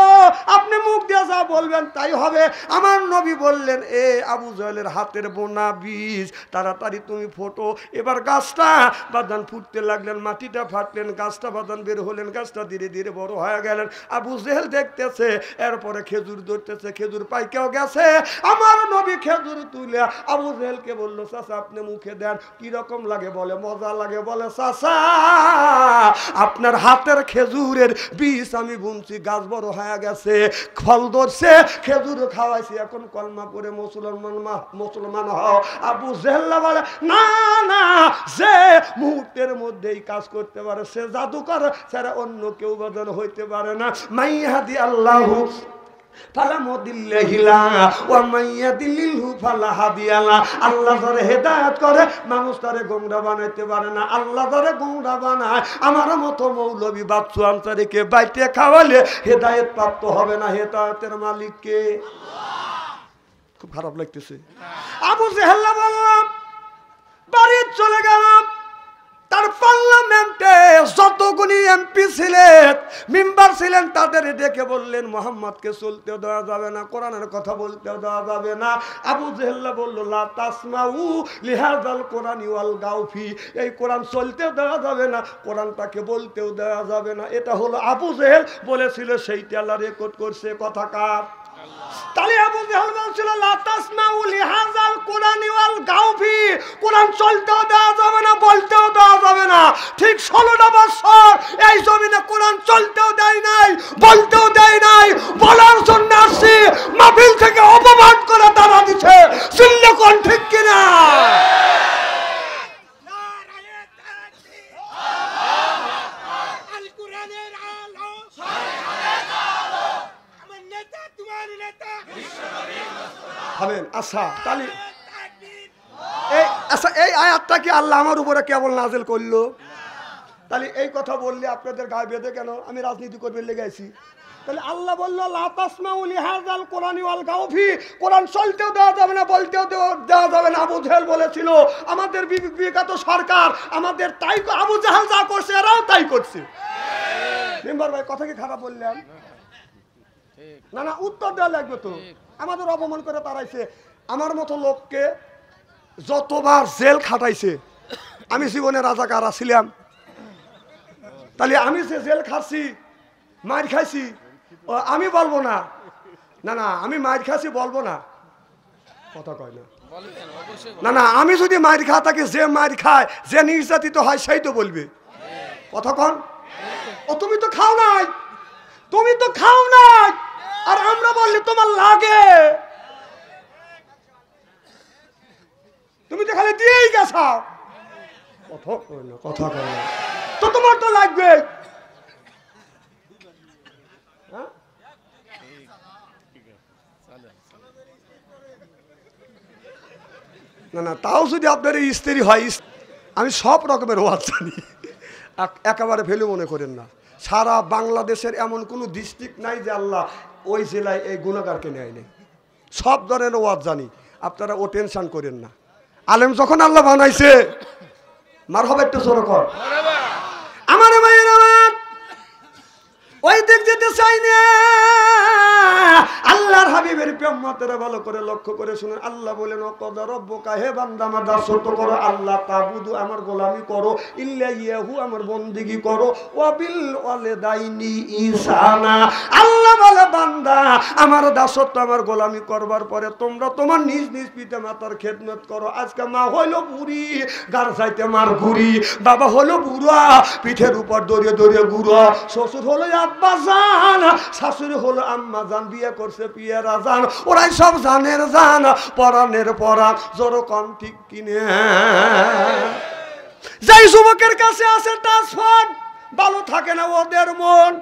আপনি মুখ দিয়ে যা বলবেন তাই হবে। আমার নবী বললেন এ আবু জেহেলের হাতের বোনা বীজ, তাড়াতাড়ি তুমি ফোটো। এবার গাছটা বাদান ফুটতে লাগলেন, মাটিটা ফাটলেন, গাছটা বাদান বের হলেন, গাছটা ধীরে ধীরে বড় হয়ে গেলেন। আবু জেহেল দেখতেছে, এরপরে খেজুর ধরতেছে, খেজুর পাইকেও গেছে। আমার নবী খেজুর তুলে আবু জেহেলকে বলল চাচা আপনি মুখে দেন, কিরকম লাগে? বলে মজা লাগে। বলে চাচা আপনার হাতের খেজুরের বীজ আমি বুনছি, গাছ বড় হয়ে গেছে, ফল ধরছে, খেজুর খাওয়াইছি, এখন কলমা পড়ে মুসলমান হও। আবু জেহেল্লা বলে না না, যে মুহূর্তের মধ্যেই কাজ করতে পারে সে জাদুকর ছাড়া অন্য কেউ বাদন হইতে পারে না। মাইয়াদি আল্লাহু ফালা মুদিল্লাহি লা ওয়া মাইয়াদিল্লিহু ফালা হাদিয়া লা। আল্লাহ যারে হেদায়েত করে মানুষ তারে গোমরা বানাইতে পারে না। আল্লাহ যারে গোমরা বানায়, আমার মতো মৌলবী বাচ্চু আনসারীকে বাইতে খাওয়ালে হেদায়েত প্রাপ্ত হবে না। হেদায়েতের মালিক কে? আল্লাহ। খুব খারাপ লাগতেছে। আবু জেহেল বললাম বাড়ি চলে গেলাম। তার পার্লামেন্টে যতগুলি এমপি ছিলেন, মেম্বার ছিলেন, তাদের ডেকে বললেন মুহাম্মদকে চলতে দেওয়া যাবে না, কোরআনের কথা বলতে দেওয়া যাবে না। আবু জেহেল বলল লা তাসমাউ লিহাযাল কোরআনি ওয়াল গাউফি, এই কোরআন চলতে দেওয়া যাবে না, কোরআনটাকে বলতেও দেওয়া যাবে না। এটা হলো আবু জেহেল বলেছিল, সেইটা আল্লাহ রেকর্ড করছে। কথা কার? তাহলে আবু জেহেল বলছিল লা তাসমাউ লিহাযাল কোরআনি ওয়াল গাউফি, কোরআন চলতেও দেওয়া যাবে না, বলতেও দেওয়া যাবে না। ঠিক 16টা বছর এই জমিনে কোরআন চলতেও দেয় নাই, বলতেও দেয় নাই। বলার জন্য আসছি, মাহফিল থেকে অপমান করে তারা দিচ্ছে। শুনলে কোন ঠিক কিনা? আচ্ছা তাহলে এই আয়াতটা কি আল্লাহ আমার উপরে কেবল নাজিল করলো? তাহলে এই কথা বললে আপনাদের গায়ে বেঁধে কেন? আমি রাজনীতি করবে লেগেছি। তাহলে আল্লাহ বললো লা তাসমাউ লিহাযাল কোরআনি ওয়ালগাউ ফি, কোরআন চলতেও দেওয়া যাবে না, বলতেও দেওয়া যাবে না। আবু জাহেল বলেছিল, আমাদের বিগত সরকার আমাদের তাই, আবু জাহেল যা করছে এরাও তাই করছে। মেম্বার ভাই কথা কি খারাপ বললাম? না না, উত্তর দেওয়া লাগবে তো। আমাদের অপমান করে তাড়াইছে। আমার মতো লোককে যতবার জেল খাটাইছে, আমি জীবনে রাজাকার ছিলাম। তাহলে আমি যে জেল খাচ্ছি, মার খাইছি, আমি বলবো না? না না, আমি মার খাইছি বলবো না, কথা কয় না। না না, আমি যদি মার খা থাকি, যে মার খায়, যে নির্যাতিত হয় সেই তো বলবে, কথা কন। ও তুমি তো খাও নাই, তুমি তো খাও নাই, আর আমরা বললি তোমার লাগে, তুমি তো খালি দিয়েই গেছাও, কথা কয় না, কথা কয় না, তো তোমার তো লাগবে। না না, তাও যদি আপনার স্ত্রী হয়, আমি সব রকমের ওয়াজ জানি, একেবারে ভ্যালু মনে করেন না। সারা বাংলাদেশের এমন কোনো ডিস্ট্রিক্ট নাই যে আল্লাহ ওই জেলায় এই গুণাগারকে নেয় নেই। সব ধরনের ওয়াজ জানি, আপনারা ও টেনশন করেন না। আলেম যখন আল্লাহ বানাইছে, মার হবে একটু জোর কর। আমার ভাইয়ের আমার ওই দিক যেতে চাই না। আল্লাহর হাবিবের প্রেমতেরা ভালো করে লক্ষ্য করে শুনুন। আল্লাহ বলেন, ওয়াকাদা রাব্বুকা, হে বান্দা আমার দাসত্ব করো, আল্লাহ তাবুদু আমার গোলামি করো, ইল্লা ইয়াহু আমার বন্দেগী করো, ওয়া বিল ওয়ালিদাইনি ইহসানা। আল্লাহ বলে, বান্দা আমার দাসত্ব আমার গোলামি করবার পরে তোমরা তোমার নিজ নিজ পিতা মাতার খেদমত করো। আজকে মা হইলো বুড়ি, গার চাইতে মার ঘুরি, বাবা হলো বুড়া, পিঠের উপর দড়িয়ে দড়িয়ে গুড়া, শ্বশুর হলো আব্বা জান, শাশুড়ি হলো আম্মা জান, বিয়ে করছে পিয়ারা জান, ওরাই সব জানের জান, পরাণের পরাণ, জোর কম ঠিক কিনে। যেই যুবকের কাছে আছে ট্রান্সফার, ভালো থাকে না ওদের মন।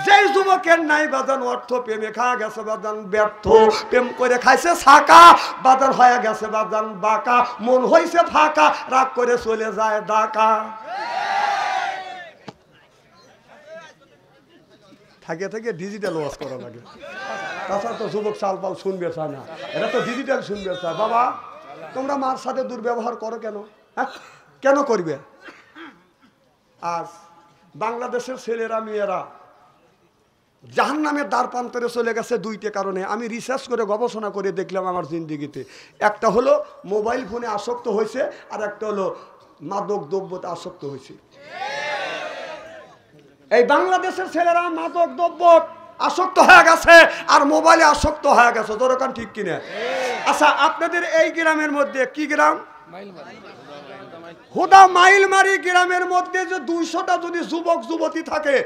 যেই যুবকের নাই বাজান অর্থ, প্রেমে খাওয়া গেছে বাজান ব্যর্থ, প্রেম করে খাইছে ছাকা, বাজান হয়ে গেছে বাজান বাঁকা, মন হইছে ফাঁকা, রাগ করে চলে যায় ঢাকা। থাকে থেকে ডিজিটাল ওয়াজ করা লাগে, তাছাড়া তো যুবক চাল পাল শুনবে চায় না, এটা তো ডিজিটাল শুনবে চায়। বাবা তোমরা মার সাথে দুর্ব্যবহার করো কেন? হ্যাঁ, কেন করবে? আজ বাংলাদেশের ছেলেরা মেয়েরা জাহান্নামের দ্বার প্রান্তরে চলে গেছে দুইটা কারণে। আমি রিসার্চ করে গবেষণা করে দেখলাম আমার জিন্দিগিতে। একটা হলো মোবাইল ফোনে আসক্ত হয়েছে, আর একটা হলো মাদক দ্রব্যতে আসক্ত হয়েছে। এই বাংলাদেশের ছেলেরা মাদক দ্রব্য আসক্ত হয়ে গেছে আর মোবাইলে আসক্ত হয়ে গেছে, দরকার ঠিক কিনা? আচ্ছা, আপনাদের এই গ্রামের মধ্যে কি গ্রাম? হুদা মাইলমারি গ্রামের মধ্যে যে 200টা যদি যুবক যুবতী থাকে,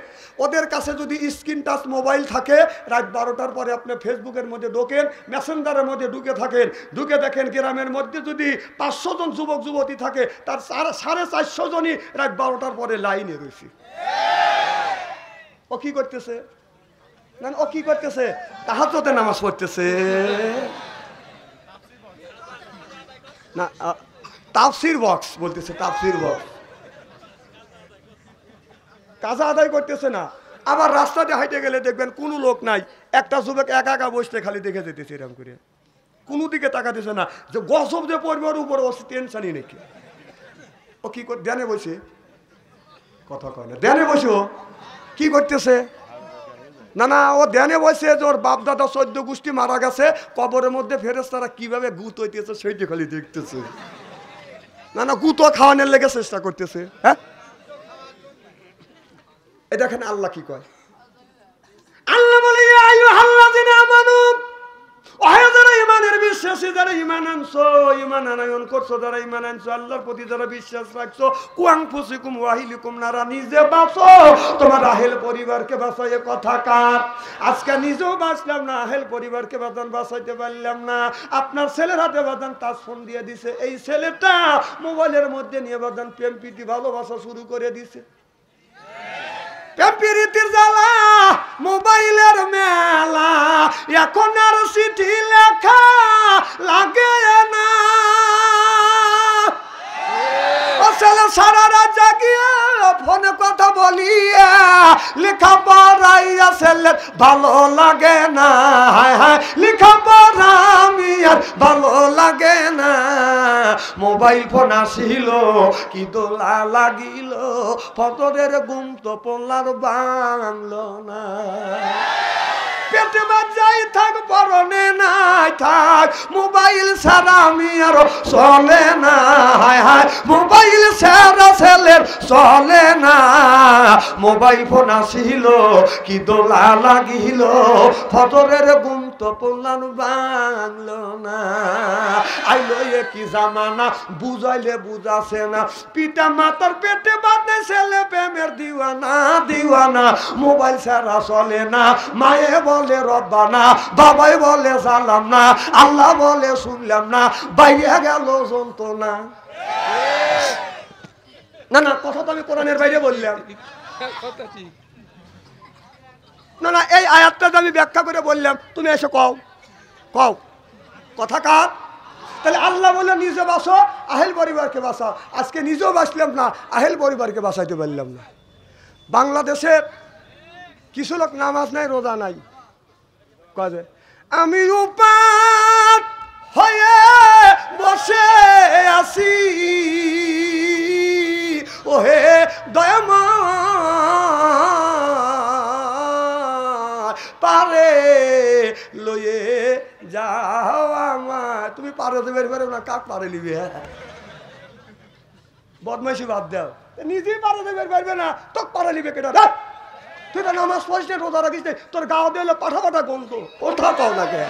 ওদের কাছে যদি স্ক্রিন টাচ মোবাইল থাকে, রাত 12টার পরে আপনি ফেসবুকের মধ্যে ঢোকেন, মেসেঞ্জারের মধ্যে ঢুকে দেখেন গ্রামের মধ্যে যদি 500 জন যুবক যুবতী থাকে, তার 450 জনই রাত 12টার পরে লাইনে রয়েছে। ও কি করতেছে? না, ও কি করতেছে? তাহাজ্জুদে নামাজ পড়তেছে না, তাফসির বক্স বলতেছে, তাফসির বক্স, কাজা আদায় করতেছে না। আবার রাস্তাতে হাইটে গেলে দেখবেন কোনো লোক নাই, একটা যুবক একা একা বসতে খালি দেখে যেতেছে এরকম করে, কোনো দিকে তাকাতেছে না যে গসব যে পড়বে ওর উপর, ও টেনশনই নাকি। ও কি করে ধ্যানে বসে, কথা কয় না, ধ্যানে বসে ও কি করতেছে? না না, ও ধ্যানে বসে যে ওর বাপ দাদা 14 গোষ্ঠী মারা গেছে, কবরের মধ্যে ফেরেশতারা কিভাবে গুত হইতেছে সেইটা খালি দেখতেছে। না না, গুতো খাওয়ানোর লেগে চেষ্টা করতেছে। হ্যাঁ, এই দেখেন আল্লাহ কি কয়। আল্লাহ বলে, ইয়া আইয়ুহাল্লাযিনা আমানু, ও যারা ঈমানের বিশ্বাসী, যারা ঈমান আনছো, ঈমান আনয়ন করছো, যারা ঈমান আনছো, আল্লাহর প্রতি যারা বিশ্বাস রাখছো, কুআনফুসিকুম ওয়া আহলিকুম নারা, নিজে বাঁচো, তোমার আহেল পরিবারকে বাঁচাইয়ে কথা কার। আজকে নিজেও বাঁচলাম না, আহেল পরিবারকে বাঁচাইতে পারলাম না। আপনার ছেলের হাতে বাজান টাচ ফোন দিয়ে দিছে, এই ছেলেটা মোবাইলের মধ্যে নিয়ে বাজান প্রেম প্রীতি ভালোবাসা শুরু করে দিছে। প্রীতির জ্বালা, মোবাইলের মেলা, এখন আর চিঠি লেখা লাগে না। ও ছেলে সারা রাত জাগিয়ে ফোনে কথা বলিয়া লেখা পড়াইয়া ছেলের ভালো লাগে না, হায় হায় লেখা পড়া আমি আর ভালো লাগে না। মোবাইল ফোন আসিল কি দোলা লাগিল, ফজরের ঘুম তো পড়লার বাংলো না। পেটে বাজাই থাক পরনে নাই থাক, মোবাইল ছাড়া আমি আর চলে না, হায় হায় মোবাইল ছাড়া ছেলের চলে না। মোবাইল ফোন আসিল কি দোলা লাগিল, ফজরের ঘুম তো পড়লাম বাংলো না। আইলো এ কি জামানা বুঝাইলে বুঝাছে না, পিতা মাতার পেটে বাঁধে ছেলে প্রেমের দিওয়ানা দিওয়ানা। মোবাইল ছাড়া চলে না, মায়ে বলে রব্বানা, বাবাই বলে সালাম না, আল্লাহ বলে শুনলাম না, বাইরে গেল যন্ত্রণা। না না কথা তো আমি কোরআনের বাইরে বললাম না, না এই আয়াতটা আমি ব্যাখ্যা করে বললাম, তুমি এসে কও কও কথা কার? তাহলে আল্লাহ বলে নিজে বাঁচো, আহেল পরিবারকে বাঁচাও। আজকে নিজেও বাঁচলাম না, আহেল পরিবারকে বাঁচাইতে পারলাম না। বাংলাদেশের কিছু লোক নামাজ নাই রোজা নাই, কাজে আমি উপাস হয়ে বসে আছি, ওহে দয়াময় পারে লয়ে যাও আমায়। তুমি পারে তো বের পারো না, কাক পারে নিবে? বদমাইশি বাদ দাও, নিজেই পারে তো বের পারবে না, তোকে পারে নিবে কেটা? তুই তো নামাজ পড়িস না, রোজা রাখিস না, তোর গাও দিলে পাঠা পাঠা গন্ধ কোথা কও না কে?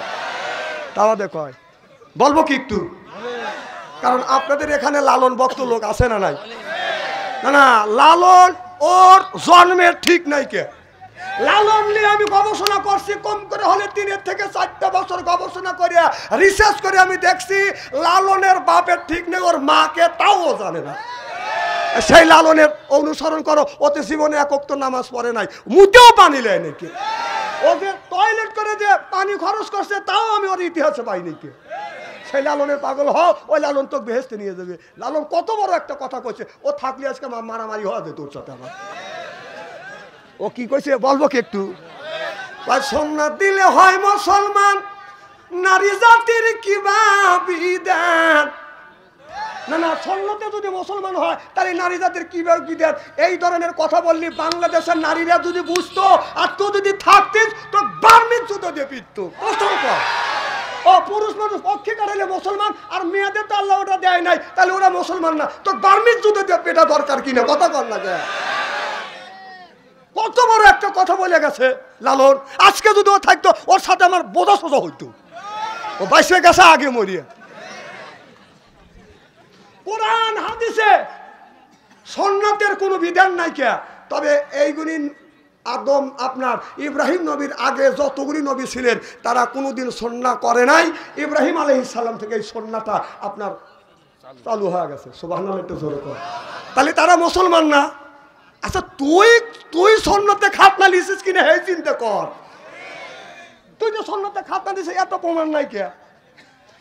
তাও দেখো বলবো কি একটু, কারণ আপনাদের এখানে লালন ভক্ত লোক আছে না নাই? না না লালন ওর জন্মের ঠিক নাই কে। লালন নিয়ে আমি গবেষণা করছি, কম করে হলে 3 থেকে 4 বছর গবেষণা করে রিসার্চ করে আমি দেখছি লালনের বাপের ঠিক নেই, ওর মাকে তাও জানে না। সেই লালনের অনুসরণ করো, ওতে জীবনে একক তো নামাজ পড়ে নাই, মুতেও পানি নেয় নাকি, ও যে টয়লেট করে যে পানি খরচ করছে তাও আমি ওর ইতিহাসে পাই নাকি। সেই লালনের পাগল হও, ওই লালন তো বেহেস্তে নিয়ে যাবে। লালন কত বড় একটা কথা কইছে, ও থাকলে আজকে মারামারি হওয়া যেত ওর সাথে আমার। ও কি কইছে বলবো কি একটু? সোমনাথ দিলে হয় মুসলমান, নারী জাতির কিবা বিধান। না না সন্ন্যতে যদি মুসলমান হয় তাহলে নারী জাতির কিভাবে বিধান? এই ধরনের কথা বললি বাংলাদেশের নারীরা যদি বুঝতো আর তুই যদি থাকতিস তো বার্মিক জুতো দিয়ে পিটতো। ও পুরুষ মানুষ পক্ষে কাটাইলে মুসলমান, আর মেয়েদের তো আল্লাহ ওটা দেয় নাই, তাহলে ওরা মুসলমান না, তো বার্মিক জুতো দিয়ে পেটা দরকার কিনা? কথা কর না কে? কত বড় একটা কথা বলে গেছে লালন। আজকে যদি ও থাকতো ওর সাথে আমার বোঝা সোজা হইতো, ও বাইশে গেছে আগে মরিয়া। কোরআন হাদিসে সুন্নাতের কোনো বিধান নাই কে। তবে এইগুলি আদম আপনার ইব্রাহিম নবীর আগে যতগুলি নবী ছিলেন তারা কোনোদিন সুন্নাহ করে নাই। ইব্রাহিম আলাইহিস সালাম থেকে এই সুন্নাহটা আপনার চালু হয়ে গেছে। সুবহানাল্লাহ একটু জোরে কর। তাহলে তারা মুসলমান না? আচ্ছা তুই সুন্নতে খাতনা লিছিস কিনা হে চিন্তা কর। তুই যে সুন্নতে খাতনা দিছিস এত প্রমাণ নাই কে?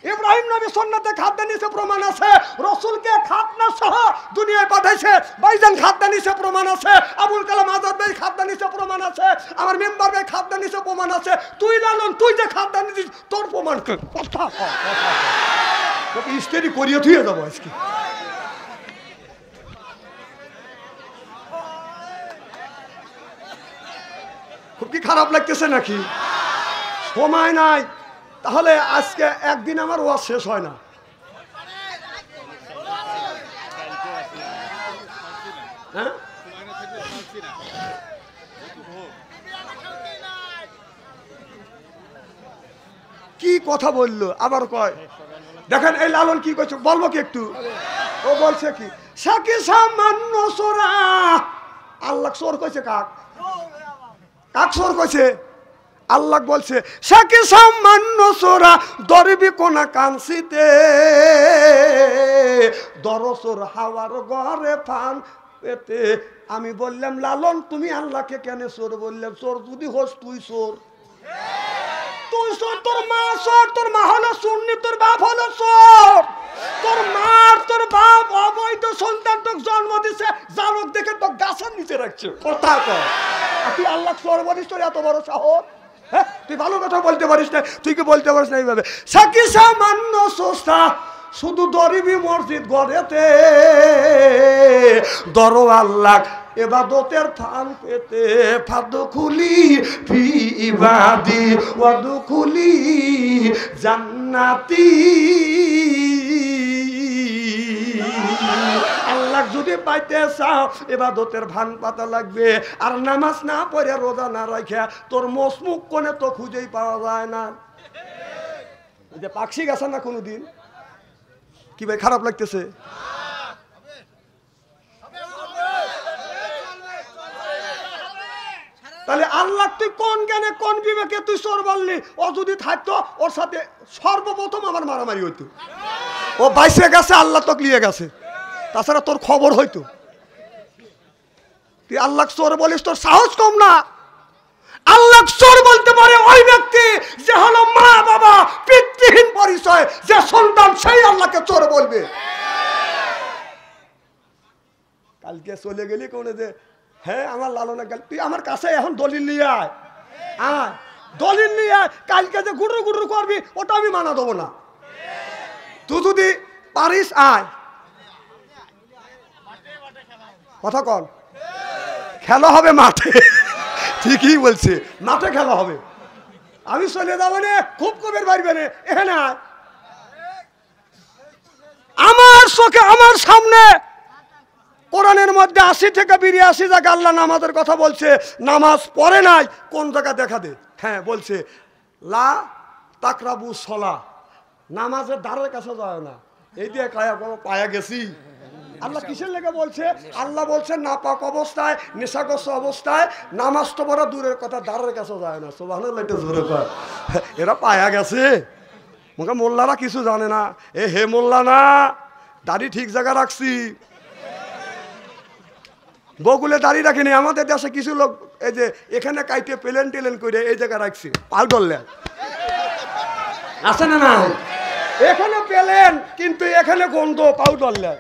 ইব্রাহিম নবী সুন্নতে খাতনা নিছে প্রমাণ আছে, রাসূলকে খাতনা সহ দুনিয়ায় পাঠাইছে, ভাইজান খাতনা নিছে প্রমাণ আছে, আবুল কালাম আজাদ ভাই খাতনা নিছে প্রমাণ আছে, আমার মেম্বার ভাই খাতনা নিছে প্রমাণ আছে। তুই লালন তুই যে খাতনা নিছিস তোর প্রমাণ কর। কথা তোকে ইস্তেরি করিয়ে থুয়ে যাবো আজকে। খুব কি খারাপ লাগতেছে নাকি? সময় নাই, তাহলে আজকে একদিন আমার ওয়াজ শেষ হয় না। হ্যাঁ কি কথা বললো আবার কয়। দেখেন এই লালন কি করছে বলবো কি একটু? ও বলছে কি সাকি সামান্য সোরা। আল্লাহ চোর কইছে কাক? কাক চোর কইছে? আল্লাহ বলছে সাকি সামান্য সোরা দরবি কোনা কানসিতে দরসোর হাওয়ার ঘরে ফান পেতে। আমি বললাম লালন তুমি আল্লাহকে কেন চোর বললাম? চোর যদি হোস তুই চোর, তুই চোর, তোর মা চোর, তোর মা হলো সুন্নি, তোর বাপ হলো চোর। তোর মার তোর বাপ অবৈধ সন্তান তোকে জন্ম দিছে, জালক দেখে তো গাছের নিচে রাখছে। কথা কর, তুই আল্লাহ চোর বলিস, তোর এত বড় সাহস? হ্যাঁ, তুই ভালো কথা বলতে পারিস না, তুই কি বলতে পারিস না এইভাবে? সাকি সামান্য সস্তা শুধু দরিবি মসজিদ গড়েতে, দরো আল্লাহ এবাদতের ফান পেতে, ফাদখুলি ফি ইবাদি ওয়াদখুলি জান্নাতি। আল্লাহ যদি পাইতে চাও এবাদতের ভান পাতা লাগবে, আর নামাজ না পড়ে রোজা না রাখে তোর মসমুখ কোনে তো খুঁজেই পাওয়া যায় না। যে পাকশি গেছে না কোনোদিন? কি ভাই খারাপ লাগতেছে? তাহলে আল্লাহ তুই কোন জ্ঞানে কোন বিবেকে তুই চোর বললি? ও যদি থাকতো ওর সাথে সর্বপ্রথম আমার মারামারি হইতো। ও বাইসে গেছে, আল্লাহ তো লিয়ে গেছে, তাছাড়া তোর খবর হইতো। তুই আল্লাহ চোর বলিস, তোর সাহস কম না? আল্লাহ চোর বলতে পারে ওই ব্যক্তি যে হলো মা বাবা পিতৃহীন পরিচয়, যে সন্তান, সেই আল্লাহকে চোর বলবে। কালকে চলে গেলি কোনে যে হ্যাঁ আমার লালনা গেল, তুই আমার কাছে এখন দলিল নিয়ে আয়, আয় দলিল নিয়ে আয়। কালকে যে গুড়ু গুড়ু করবি ওটা আমি মানা দেবো না। তুই যদি পারিস আয়। কথা কন, খেলা হবে মাঠে। ঠিকই বলছে, মাঠে খেলা হবে। আমি চলে যাবো না, খুব কবের বাড়বে না, এখানে আয়। আমার চোখে আমার সামনে কোরআনের মধ্যে 80 থেকে 82 জায়গা আল্লাহ নামাজের কথা বলছে, নামাজ পড়ে নাই। কোন জায়গা দেখা দে? হ্যাঁ বলছে লা তাকরাবু সলা, নামাজের ধারের কাছে যায় না। এই দিয়ে পায়া গেছি। আল্লাহ কিসের লেগে বলছে? আল্লাহ বলছে নাপাক অবস্থায়, নেশাগ্রস্ত অবস্থায় নামাজ তো বড় দূরের কথা, ধারের কাছে যায় না। সুবহানাল্লাহ, এটা জোরে কর। এরা পায়া গেছে। মুখে মোল্লারা কিছু জানে না। এ হে মোল্লা না, দাড়ি ঠিক জায়গা রাখছি। বগুলে দাঁড়িয়ে রাখিনি। আমাদের দেশে কিছু লোক এই যে এখানে কাইটে প্লেন টেলেন করে এই জায়গায় রাখছি, পাল ধরলে আছে না? না, এখানে পেলেন কিন্তু এখানে গন্ধ, পাউ ধরলে।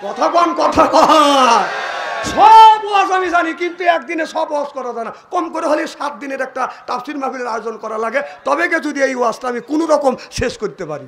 কথা কন, কথা কন। সব ওয়াজ আমি জানি, কিন্তু একদিনে সব ওয়াজ করা যায় না। কম করে হলে 7 দিনের একটা তাফসীর মাহফিলের আয়োজন করা লাগে, তবে যদি এই ওয়াজটা আমি কোনো রকম শেষ করতে পারি।